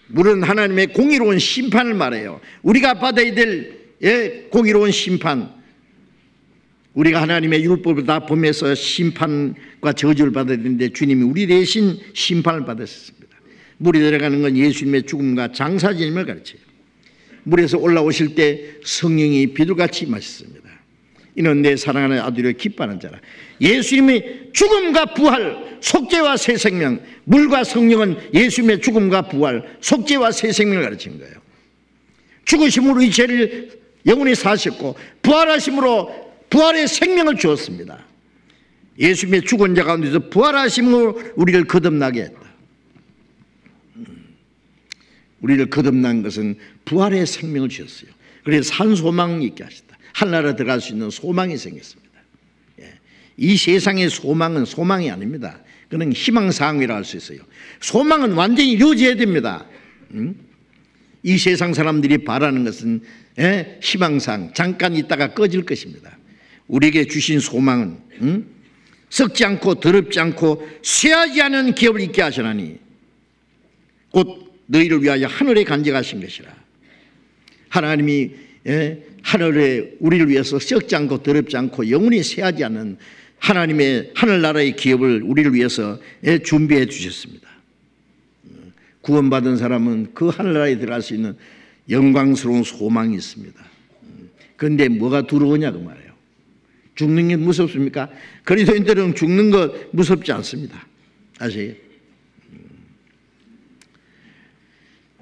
물은 하나님의 공의로운 심판을 말해요. 우리가 받아야 될 공의로운 심판, 우리가 하나님의 율법을 다 범해서 심판과 저주를 받아야 되는데 주님이 우리 대신 심판을 받으셨습니다. 물이 들어가는 건 예수님의 죽음과 장사지임을 가르쳐요. 물에서 올라오실 때 성령이 비둘같이 임하셨습니다. 이는 내 사랑하는 아들이여 기뻐하는 자라. 예수님의 죽음과 부활, 속죄와 새 생명, 물과 성령은 예수님의 죽음과 부활, 속죄와 새 생명을 가르친 거예요. 죽으심으로 이 죄를 영원히 사셨고 부활하심으로 부활의 생명을 주었습니다. 예수님의 죽은 자 가운데서 부활하심으로 우리를 거듭나게 했다. 우리를 거듭난 것은 부활의 생명을 주셨어요. 그래서 산 소망이 있게 하셨다. 하늘나라 들어갈 수 있는 소망이 생겼습니다. 이 세상의 소망은 소망이 아닙니다. 그는 희망사항이라 할 수 있어요. 소망은 완전히 이루어져야 됩니다. 이 세상 사람들이 바라는 것은 희망사항, 잠깐 있다가 꺼질 것입니다. 우리에게 주신 소망은 썩지 않고 더럽지 않고 쇠하지 않은 기업을 있게 하시나니 곧 너희를 위하여 하늘에 간직하신 것이라. 하나님이 하늘에 우리를 위해서 썩지 않고 더럽지 않고 영원히 쇠하지 않은 하나님의 하늘나라의 기업을 우리를 위해서 준비해 주셨습니다. 구원받은 사람은 그 하늘나라에 들어갈 수 있는 영광스러운 소망이 있습니다. 그런데 뭐가 두려우냐 그 말이에요. 죽는 게 무섭습니까? 그리스도인들은 죽는 거 무섭지 않습니다. 아세요?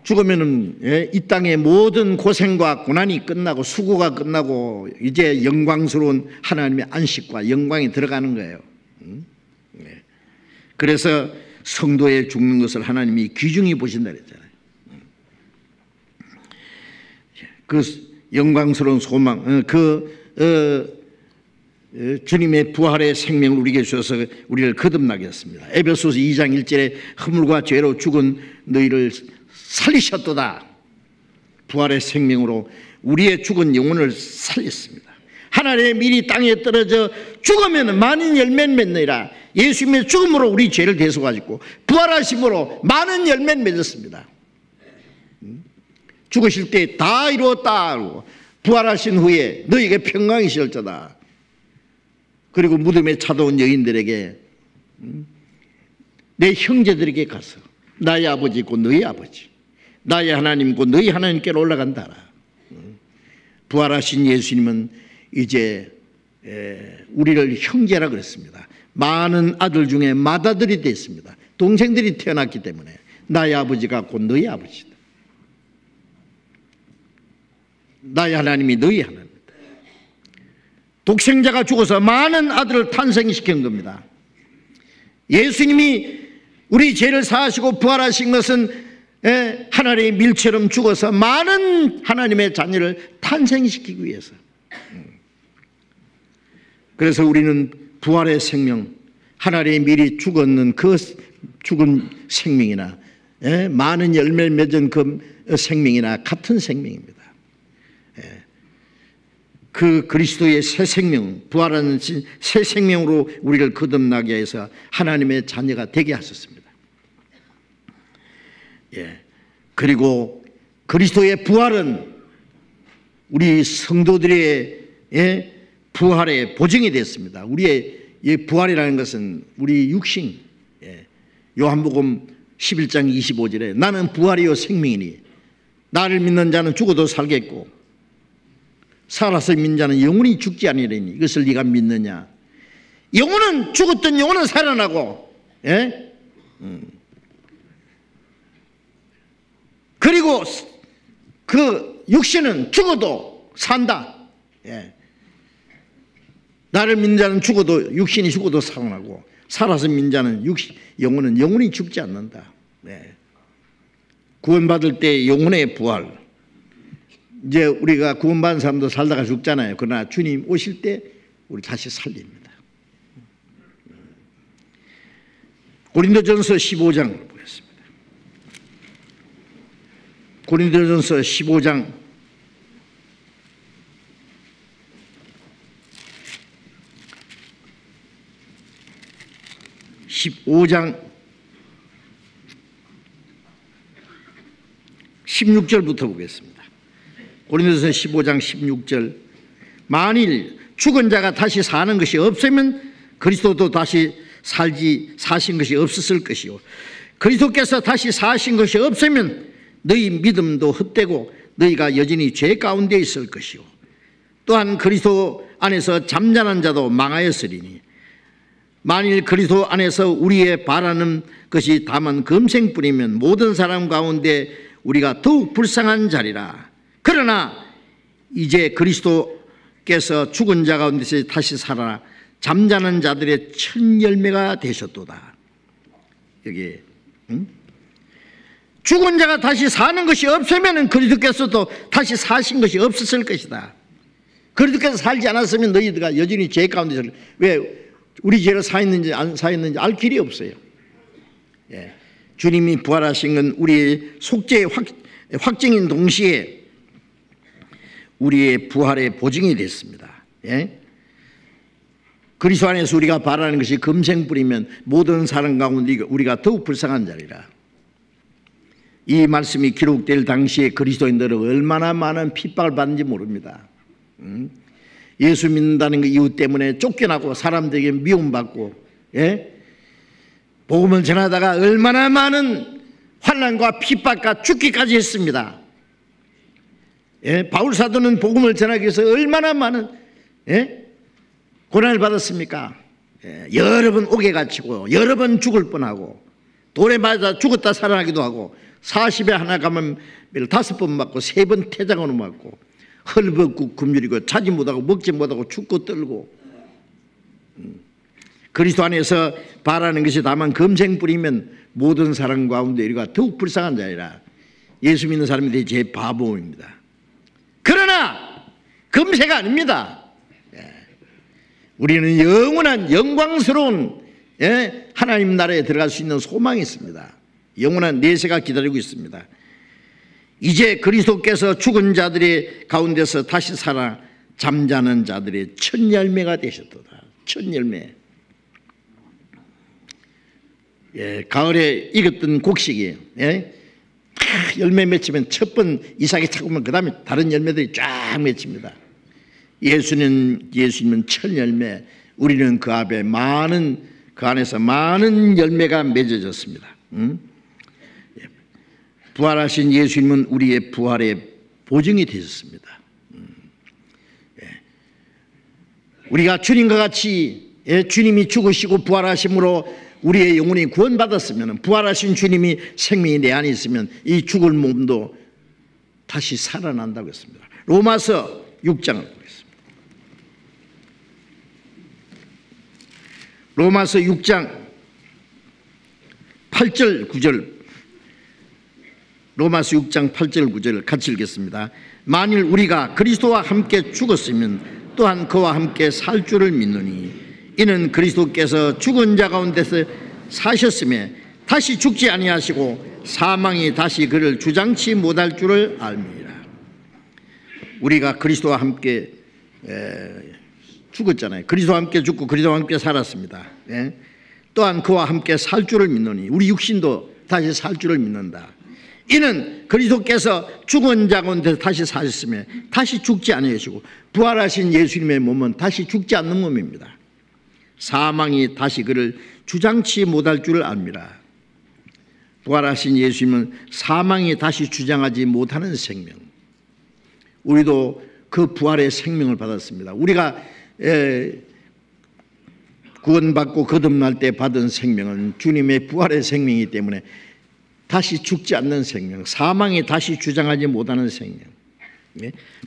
죽으면은 이 땅의 모든 고생과 고난이 끝나고 수고가 끝나고 이제 영광스러운 하나님의 안식과 영광이 들어가는 거예요. 그래서 성도의 죽는 것을 하나님이 귀중히 보신다 그랬잖아요. 그 영광스러운 소망, 주님의 부활의 생명을 우리에게 주셔서 우리를 거듭나게 했습니다. 에베소서 2장 1절에 허물과 죄로 죽은 너희를 살리셨도다. 부활의 생명으로 우리의 죽은 영혼을 살렸습니다. 하나님의 밀이 땅에 떨어져 죽으면 많은 열매를 맺느니라. 예수님의 죽음으로 우리 죄를 대속하시고 부활하심으로 많은 열매를 맺었습니다. 죽으실 때 다 이루었다. 부활하신 후에 너희에게 평강이 있을지어다. 그리고 무덤에 찾아온 여인들에게 내 형제들에게 가서 나의 아버지 곧 너희 아버지, 나의 하나님 곧 너희 하나님께로 올라간다라. 부활하신 예수님은 이제 우리를 형제라 그랬습니다. 많은 아들 중에 맏아들이 됐습니다. 동생들이 태어났기 때문에 나의 아버지가 곧 너희 아버지다. 나의 하나님이 너희 하나님이다. 독생자가 죽어서 많은 아들을 탄생시킨 겁니다. 예수님이 우리 죄를 사하시고 부활하신 것은 하나님의 밀처럼 죽어서 많은 하나님의 자녀를 탄생시키기 위해서. 그래서 우리는 부활의 생명, 하나님의 밀이 죽었는 그 죽은 생명이나 많은 열매를 맺은 그 생명이나 같은 생명입니다. 그 그리스도의 새 생명, 부활하는 새 생명으로 우리를 거듭나게 해서 하나님의 자녀가 되게 하셨습니다. 그리고 그리스도의 부활은 우리 성도들의 부활의 보증이 됐습니다. 우리의 부활이라는 것은 우리 육신, 요한복음 11장 25절에 나는 부활이요 생명이니 나를 믿는 자는 죽어도 살겠고 살아서 믿는 자는 영원히 죽지 아니하리니 이것을 네가 믿느냐. 영혼은 죽었던 영혼은 살아나고, 그리고 그 육신은 죽어도 산다. 나를 믿는 자는 죽어도, 육신이 죽어도 살아나고 살아서 믿는 자는 영혼은 영원히 죽지 않는다. 구원받을 때 영혼의 부활. 이제 우리가 구원받은 사람도 살다가 죽잖아요. 그러나 주님 오실 때 우리 다시 살립니다. 고린도전서 15장 보겠습니다. 고린도전서 15장 16절부터 보겠습니다. 고린도전서 15장 16절. 만일 죽은 자가 다시 사는 것이 없으면 그리스도도 다시 사신 것이 없었을 것이요 그리스도께서 다시 사신 것이 없으면 너희 믿음도 헛되고 너희가 여전히 죄 가운데 있을 것이요 또한 그리스도 안에서 잠자는 자도 망하였으리니 만일 그리스도 안에서 우리의 바라는 것이 다만 금생뿐이면 모든 사람 가운데 우리가 더욱 불쌍한 자리라. 그러나 이제 그리스도께서 죽은 자 가운데서 다시 살아 잠자는 자들의 첫 열매가 되셨도다. 여기 죽은 자가 다시 사는 것이 없으면 그리스도께서도 다시 사신 것이 없었을 것이다. 그리스도께서 살지 않았으면 너희들과 여전히 죄 가운데 있을. 왜 우리 죄를 사했는지 안 사했는지 알 길이 없어요. 주님이 부활하신 건 우리의 속죄의 확증인 동시에 우리의 부활의 보증이 됐습니다. 그리스도 안에서 우리가 바라는 것이 금생뿐이면 모든 사람 가운데 우리가 더욱 불쌍한 자리라. 이 말씀이 기록될 당시에 그리스도인들은 얼마나 많은 핍박을 받는지 모릅니다. 예수 믿는다는 그 이유 때문에 쫓겨나고 사람들에게 미움받고 복음을 전하다가 얼마나 많은 환난과 핍박과 죽기까지 했습니다. 바울 사도는 복음을 전하기 위해서 얼마나 많은 고난을 받았습니까? 여러 번 옥에 갇히고 여러 번 죽을 뻔하고 돌에 맞아 죽었다 살아나기도 하고 40에 하나 가면 5번 맞고 3번 태장으로 맞고 헐벗고 굶주리고 자지 못하고 먹지 못하고 죽고 떨고 그리스도 안에서 바라는 것이 다만 금생뿐이면 모든 사람 가운데 우리가 더욱 불쌍한 자이라. 예수 믿는 사람들이 제 바보입니다. 그러나 금세가 아닙니다. 우리는 영원한 영광스러운 하나님 나라에 들어갈 수 있는 소망이 있습니다. 영원한 내세가 기다리고 있습니다. 이제 그리스도께서 죽은 자들의 가운데서 다시 살아 잠자는 자들의 첫 열매가 되셨도다. 첫 열매. 가을에 익었던 곡식이에요. 열매 맺히면 첫 번 이삭이 차고면 그 다음에 다른 열매들이 쫙 맺힙니다. 예수님은 첫 열매. 우리는 그 앞에 그 안에서 많은 열매가 맺어졌습니다. 부활하신 예수님은 우리의 부활의 보증이 되셨습니다. 우리가 주님과 같이 주님이 죽으시고 부활하심으로 우리의 영혼이 구원받았으면, 부활하신 주님이 생명이 내 안에 있으면 이 죽을 몸도 다시 살아난다고 했습니다. 로마서 6장을 보겠습니다. 로마서 6장 8절 9절. 로마서 6장 8절 9절을 같이 읽겠습니다. 만일 우리가 그리스도와 함께 죽었으면 또한 그와 함께 살 줄을 믿노니 이는 그리스도께서 죽은 자 가운데서 사셨음에 다시 죽지 아니하시고 사망이 다시 그를 주장치 못할 줄을 알미니라. 우리가 그리스도와 함께 죽었잖아요. 그리스도와 함께 죽고 그리스도와 함께 살았습니다. 또한 그와 함께 살 줄을 믿노니 우리 육신도 다시 살 줄을 믿는다. 이는 그리스도께서 죽은 자 가운데 다시 사셨으며 다시 죽지 아니하시고 부활하신 예수님의 몸은 다시 죽지 않는 몸입니다. 사망이 다시 그를 주장치 못할 줄을 압니다. 부활하신 예수님은 사망이 다시 주장하지 못하는 생명. 우리도 그 부활의 생명을 받았습니다. 우리가 구원받고 거듭날 때 받은 생명은 주님의 부활의 생명이기 때문에 다시 죽지 않는 생명, 사망이 다시 주장하지 못하는 생명.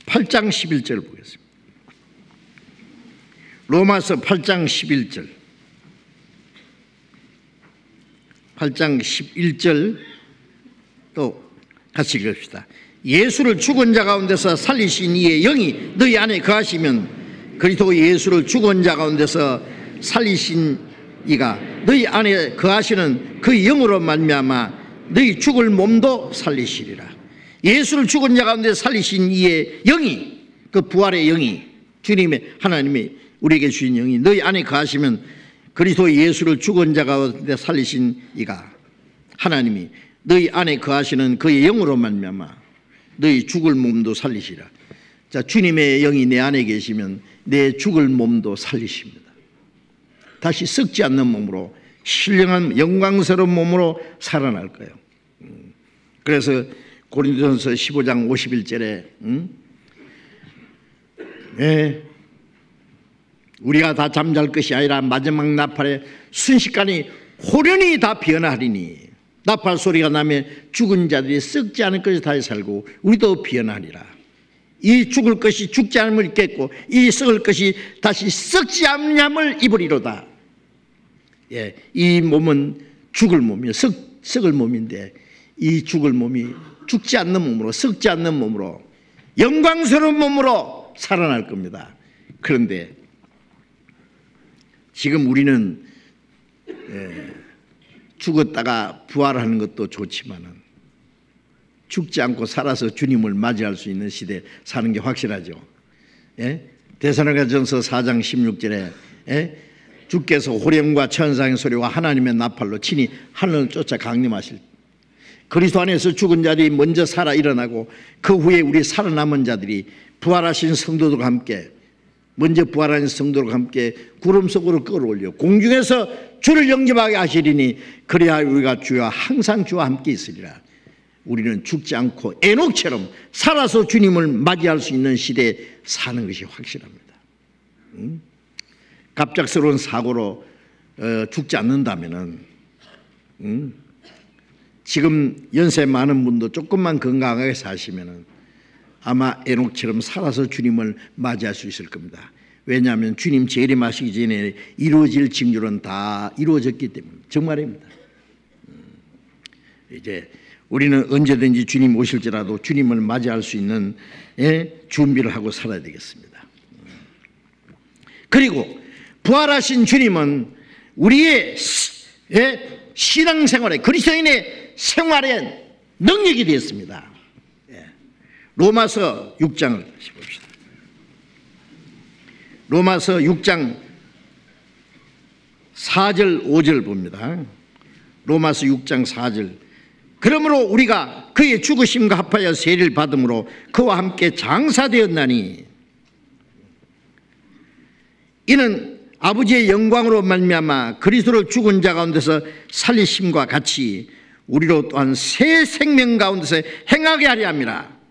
8장 11절 보겠습니다. 로마서 8장 11절, 8장 11절 또 같이 읽읍시다. 예수를 죽은 자 가운데서 살리신 이의 영이 너희 안에 거하시면 그리스도 예수를 죽은 자 가운데서 살리신 이가 너희 안에 거하시는 그 영으로 말미암아 너희 죽을 몸도 살리시리라. 예수를 죽은 자 가운데 살리신 이의 영이, 그 부활의 영이, 주님의 하나님이 우리에게 주신 영이 너희 안에 거하시면 그리스도 예수를 죽은 자 가운데 살리신 이가 하나님이 너희 안에 거하시는 그의 영으로 말미암아 너희 죽을 몸도 살리시라. 자, 주님의 영이 내 안에 계시면 내 죽을 몸도 살리십니다. 다시 썩지 않는 몸으로, 신령한 영광스러운 몸으로 살아날 거예요. 그래서 고린도전서 15장 51절에 우리가 다 잠잘 것이 아니라 마지막 나팔에 순식간에 호련히 다 변하리니 나팔 소리가 나면 죽은 자들이 썩지 않을 것이 다시 살고 우리도 변하리라. 이 죽을 것이 죽지 않음을 입겠고 이 썩을 것이 다시 썩지 않음을 입으리로다. 이 몸은 죽을 몸이에요. 썩을 몸인데 이 죽을 몸이 죽지 않는 몸으로, 썩지 않는 몸으로, 영광스러운 몸으로 살아날 겁니다. 그런데 지금 우리는 죽었다가 부활하는 것도 좋지만은 죽지 않고 살아서 주님을 맞이할 수 있는 시대에 사는 게 확실하죠. 데살로니가전서 4장 16절에 주께서 호령과 천상의 소리와 하나님의 나팔로 친히 하늘을 쫓아 강림하실 그리스도 안에서 죽은 자들이 먼저 살아 일어나고 그 후에 우리 살아남은 자들이 부활하신 성도들과 함께, 먼저 부활하신 성도들과 함께 구름 속으로 끌어올려 공중에서 주를 영접하게 하시리니 그래야 우리가 주와 항상 주와 함께 있으리라. 우리는 죽지 않고 에녹처럼 살아서 주님을 맞이할 수 있는 시대에 사는 것이 확실합니다. 갑작스러운 사고로 죽지 않는다면은 지금 연세 많은 분도 조금만 건강하게 사시면은 아마 에녹처럼 살아서 주님을 맞이할 수 있을 겁니다. 왜냐하면 주님 재림하시기 전에 이루어질 징조는 다 이루어졌기 때문에. 정말입니다. 이제 우리는 언제든지 주님 오실지라도 주님을 맞이할 수 있는 준비를 하고 살아야 되겠습니다. 그리고 부활하신 주님은 우리의 신앙생활에, 그리스도인의 생활에 능력이 되었습니다. 로마서 6장을 다시 봅시다. 로마서 6장 4절 5절 봅니다. 로마서 6장 4절. 그러므로 우리가 그의 죽으심과 합하여 세례를 받음으로 그와 함께 장사되었나니 이는 아버지의 영광으로 말미암아 그리스도를 죽은 자 가운데서 살리심과 같이 우리로 또한 새 생명 가운데서 행하게 하려 함이라.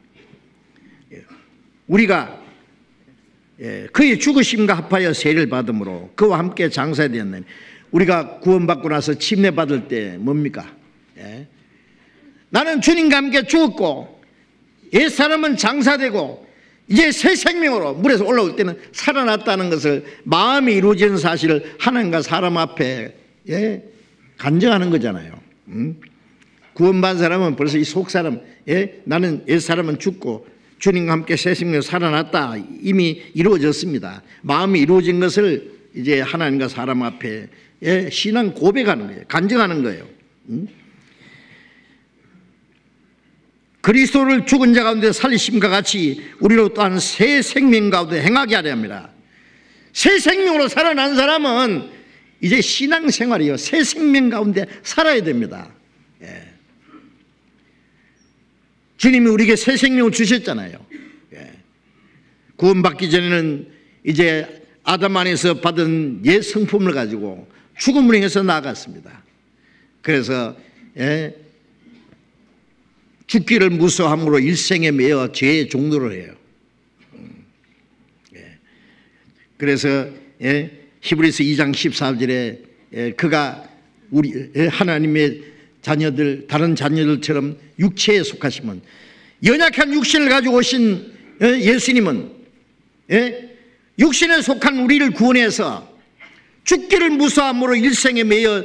우리가 그의 죽으심과 합하여 세례를 받음으로 그와 함께 장사되었나니 우리가 구원받고 나서 침례받을 때 뭡니까? 나는 주님과 함께 죽었고 옛사람은 장사되고 이제 새 생명으로 물에서 올라올 때는 살아났다는 것을 마음이 이루어지는 사실을 하나님과 사람 앞에 간증하는 거잖아요. 구원받은 사람은 벌써 이 속사람, 나는 옛사람은 죽고 주님과 함께 새 생명으로 살아났다. 이미 이루어졌습니다. 마음이 이루어진 것을 이제 하나님과 사람 앞에 신앙 고백하는 거예요. 간증하는 거예요. 그리스도를 죽은 자 가운데 살리심과 같이 우리로 또한 새 생명 가운데 행하게 하려 합니다. 새 생명으로 살아난 사람은 이제 신앙생활이요, 새 생명 가운데 살아야 됩니다. 주님이 우리에게 새 생명을 주셨잖아요. 구원받기 전에는 이제 아담 안에서 받은 옛 성품을 가지고 죽음을 향해서 나아갔습니다. 그래서 죽기를 무서워함으로 일생에 매여 죄의 종노를 해요. 그래서 히브리서 2장 14절에 그가 우리 하나님의 자녀들, 다른 자녀들처럼 육체에 속하시면, 연약한 육신을 가지고 오신 예수님은 육신에 속한 우리를 구원해서 죽기를 무서워함으로 일생에 매여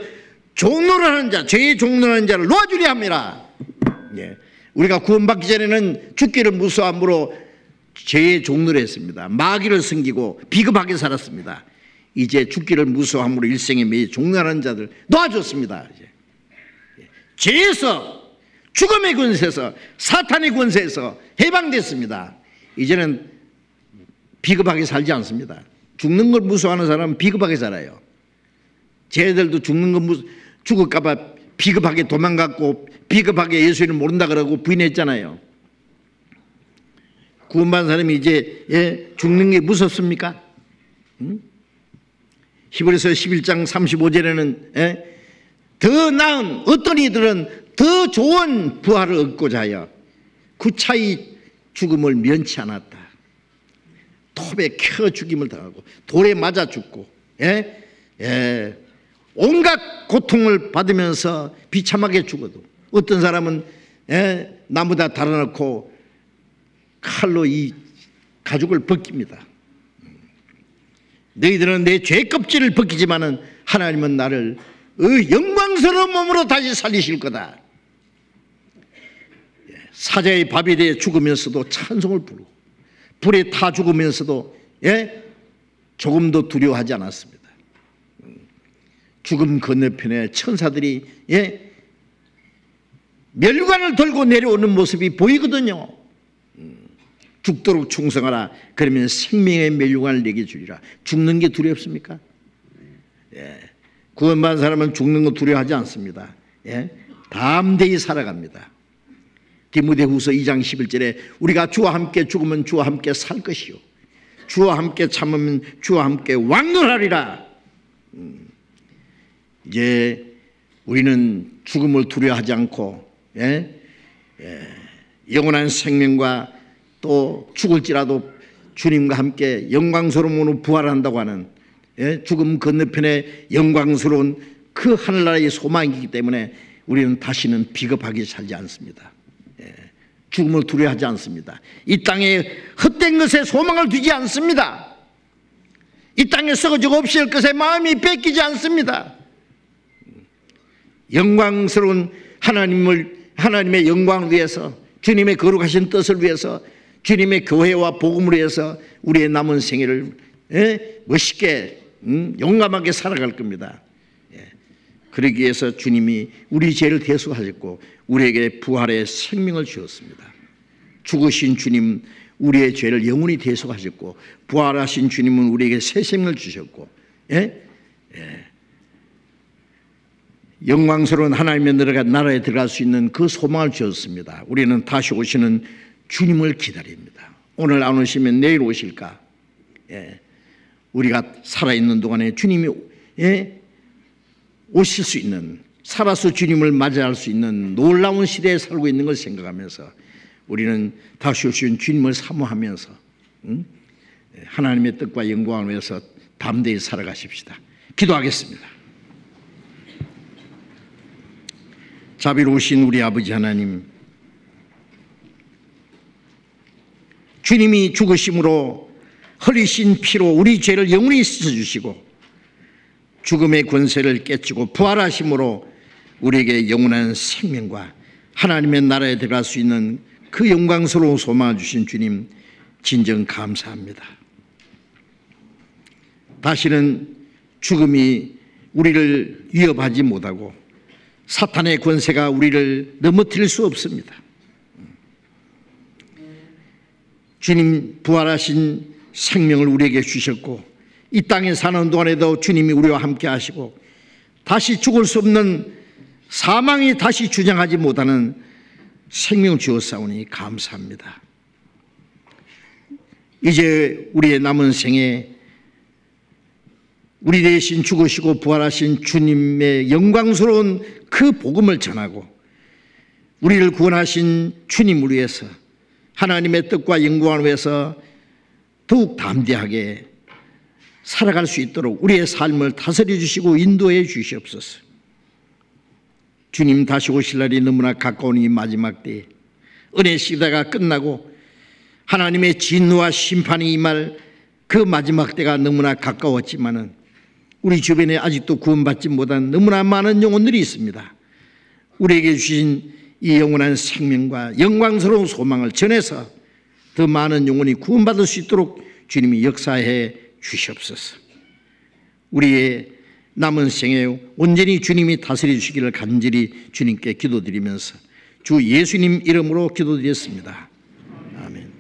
종노를 하는 자, 죄의 종노를 하는 자를 놓아주려 합니다. 우리가 구원받기 전에는 죽기를 무서워함으로 죄의 종노를 했습니다. 마귀를 섬기고 비겁하게 살았습니다. 이제 죽기를 무서워함으로 일생에 매여 종노하는 자들 놓아줬습니다. 죄에서, 죽음의 권세에서, 사탄의 권세에서 해방됐습니다. 이제는 비겁하게 살지 않습니다. 죽는 걸 무서워하는 사람은 비겁하게 살아요. 쟤들도 죽는 거 죽을까 봐 비겁하게 도망갔고 비겁하게 예수를 모른다 그러고 부인했잖아요. 구원받은 사람이 이제 죽는 게 무섭습니까? 히브리서 11장 35절에는 더 나은 어떤 이들은 더 좋은 부활을 얻고자 하여 구차히 죽음을 면치 않았다. 톱에 켜 죽임을 당하고 돌에 맞아 죽고 온갖 고통을 받으면서 비참하게 죽어도, 어떤 사람은 나무다 달아놓고 칼로 이 가죽을 벗깁니다. 너희들은 내 죄 껍질을 벗기지만은 하나님은 나를 영광스러운 몸으로 다시 살리실 거다. 사자의 밥에 대해 죽으면서도 찬송을 부르고 불에 타 죽으면서도 조금도 두려워하지 않았습니다. 죽음 건너편에 천사들이 멸관을 들고 내려오는 모습이 보이거든요. 죽도록 충성하라. 그러면 생명의 멸관을 내게 주리라. 죽는 게 두렵습니까? 구원받은 사람은 죽는 거 두려워하지 않습니다. 담대히 살아갑니다. 디모데후서 2장 11절에 우리가 주와 함께 죽으면 주와 함께 살 것이요 주와 함께 참으면 주와 함께 왕노하리라. 이제 우리는 죽음을 두려워하지 않고 영원한 생명과 또 죽을지라도 주님과 함께 영광스러움으로 부활한다고 하는 죽음 건너편에 영광스러운 그 하늘나라의 소망이기 때문에 우리는 다시는 비겁하게 살지 않습니다. 죽음을 두려워하지 않습니다. 이 땅에 헛된 것에 소망을 두지 않습니다. 이 땅에 썩어지고 없을 것에 마음이 뺏기지 않습니다. 영광스러운 하나님의 영광을 위해서, 주님의 거룩하신 뜻을 위해서, 주님의 교회와 복음을 위해서 우리의 남은 생애를 멋있게 용감하게 살아갈 겁니다. 그러기 위해서 주님이 우리 죄를 대속하셨고 우리에게 부활의 생명을 주었습니다. 죽으신 주님, 우리의 죄를 영원히 대속하셨고 부활하신 주님은 우리에게 새 생명을 주셨고 영광스러운 하나님의 나라에 들어갈 수 있는 그 소망을 주었습니다. 우리는 다시 오시는 주님을 기다립니다. 오늘 안 오시면 내일 오실까? 우리가 살아있는 동안에 주님이 오실 수 있는, 살아서 주님을 맞이할 수 있는 놀라운 시대에 살고 있는 걸 생각하면서 우리는 다시 오신 주님을 사모하면서 하나님의 뜻과 영광을 위해서 담대히 살아가십시다. 기도하겠습니다. 자비로우신 우리 아버지 하나님, 주님이 죽으심으로 흘리신 피로 우리 죄를 영원히 씻어주시고 죽음의 권세를 깨치고 부활하심으로 우리에게 영원한 생명과 하나님의 나라에 들어갈 수 있는 그 영광스러운 소망을 주신 주님, 진정 감사합니다. 다시는 죽음이 우리를 위협하지 못하고 사탄의 권세가 우리를 넘어뜨릴 수 없습니다. 주님 부활하신 생명을 우리에게 주셨고 이 땅에 사는 동안에도 주님이 우리와 함께 하시고 다시 죽을 수 없는, 사망이 다시 주장하지 못하는 생명 주었사오니 감사합니다. 이제 우리의 남은 생에 우리 대신 죽으시고 부활하신 주님의 영광스러운 그 복음을 전하고 우리를 구원하신 주님을 위해서 하나님의 뜻과 영광을 위해서 더욱 담대하게 살아갈 수 있도록 우리의 삶을 다스려 주시고 인도해 주시옵소서. 주님 다시 오실 날이 너무나 가까운 이 마지막 때에 은혜 시대가 끝나고 하나님의 진노와 심판이 임할 그 마지막 때가 너무나 가까웠지만은 우리 주변에 아직도 구원받지 못한 너무나 많은 영혼들이 있습니다. 우리에게 주신 이 영원한 생명과 영광스러운 소망을 전해서 더 많은 영혼이 구원받을 수 있도록 주님이 역사해 주시옵소서. 우리의 남은 생에 온전히 주님이 다스려 주시기를 간절히 주님께 기도드리면서 주 예수님 이름으로 기도드렸습니다. 아멘.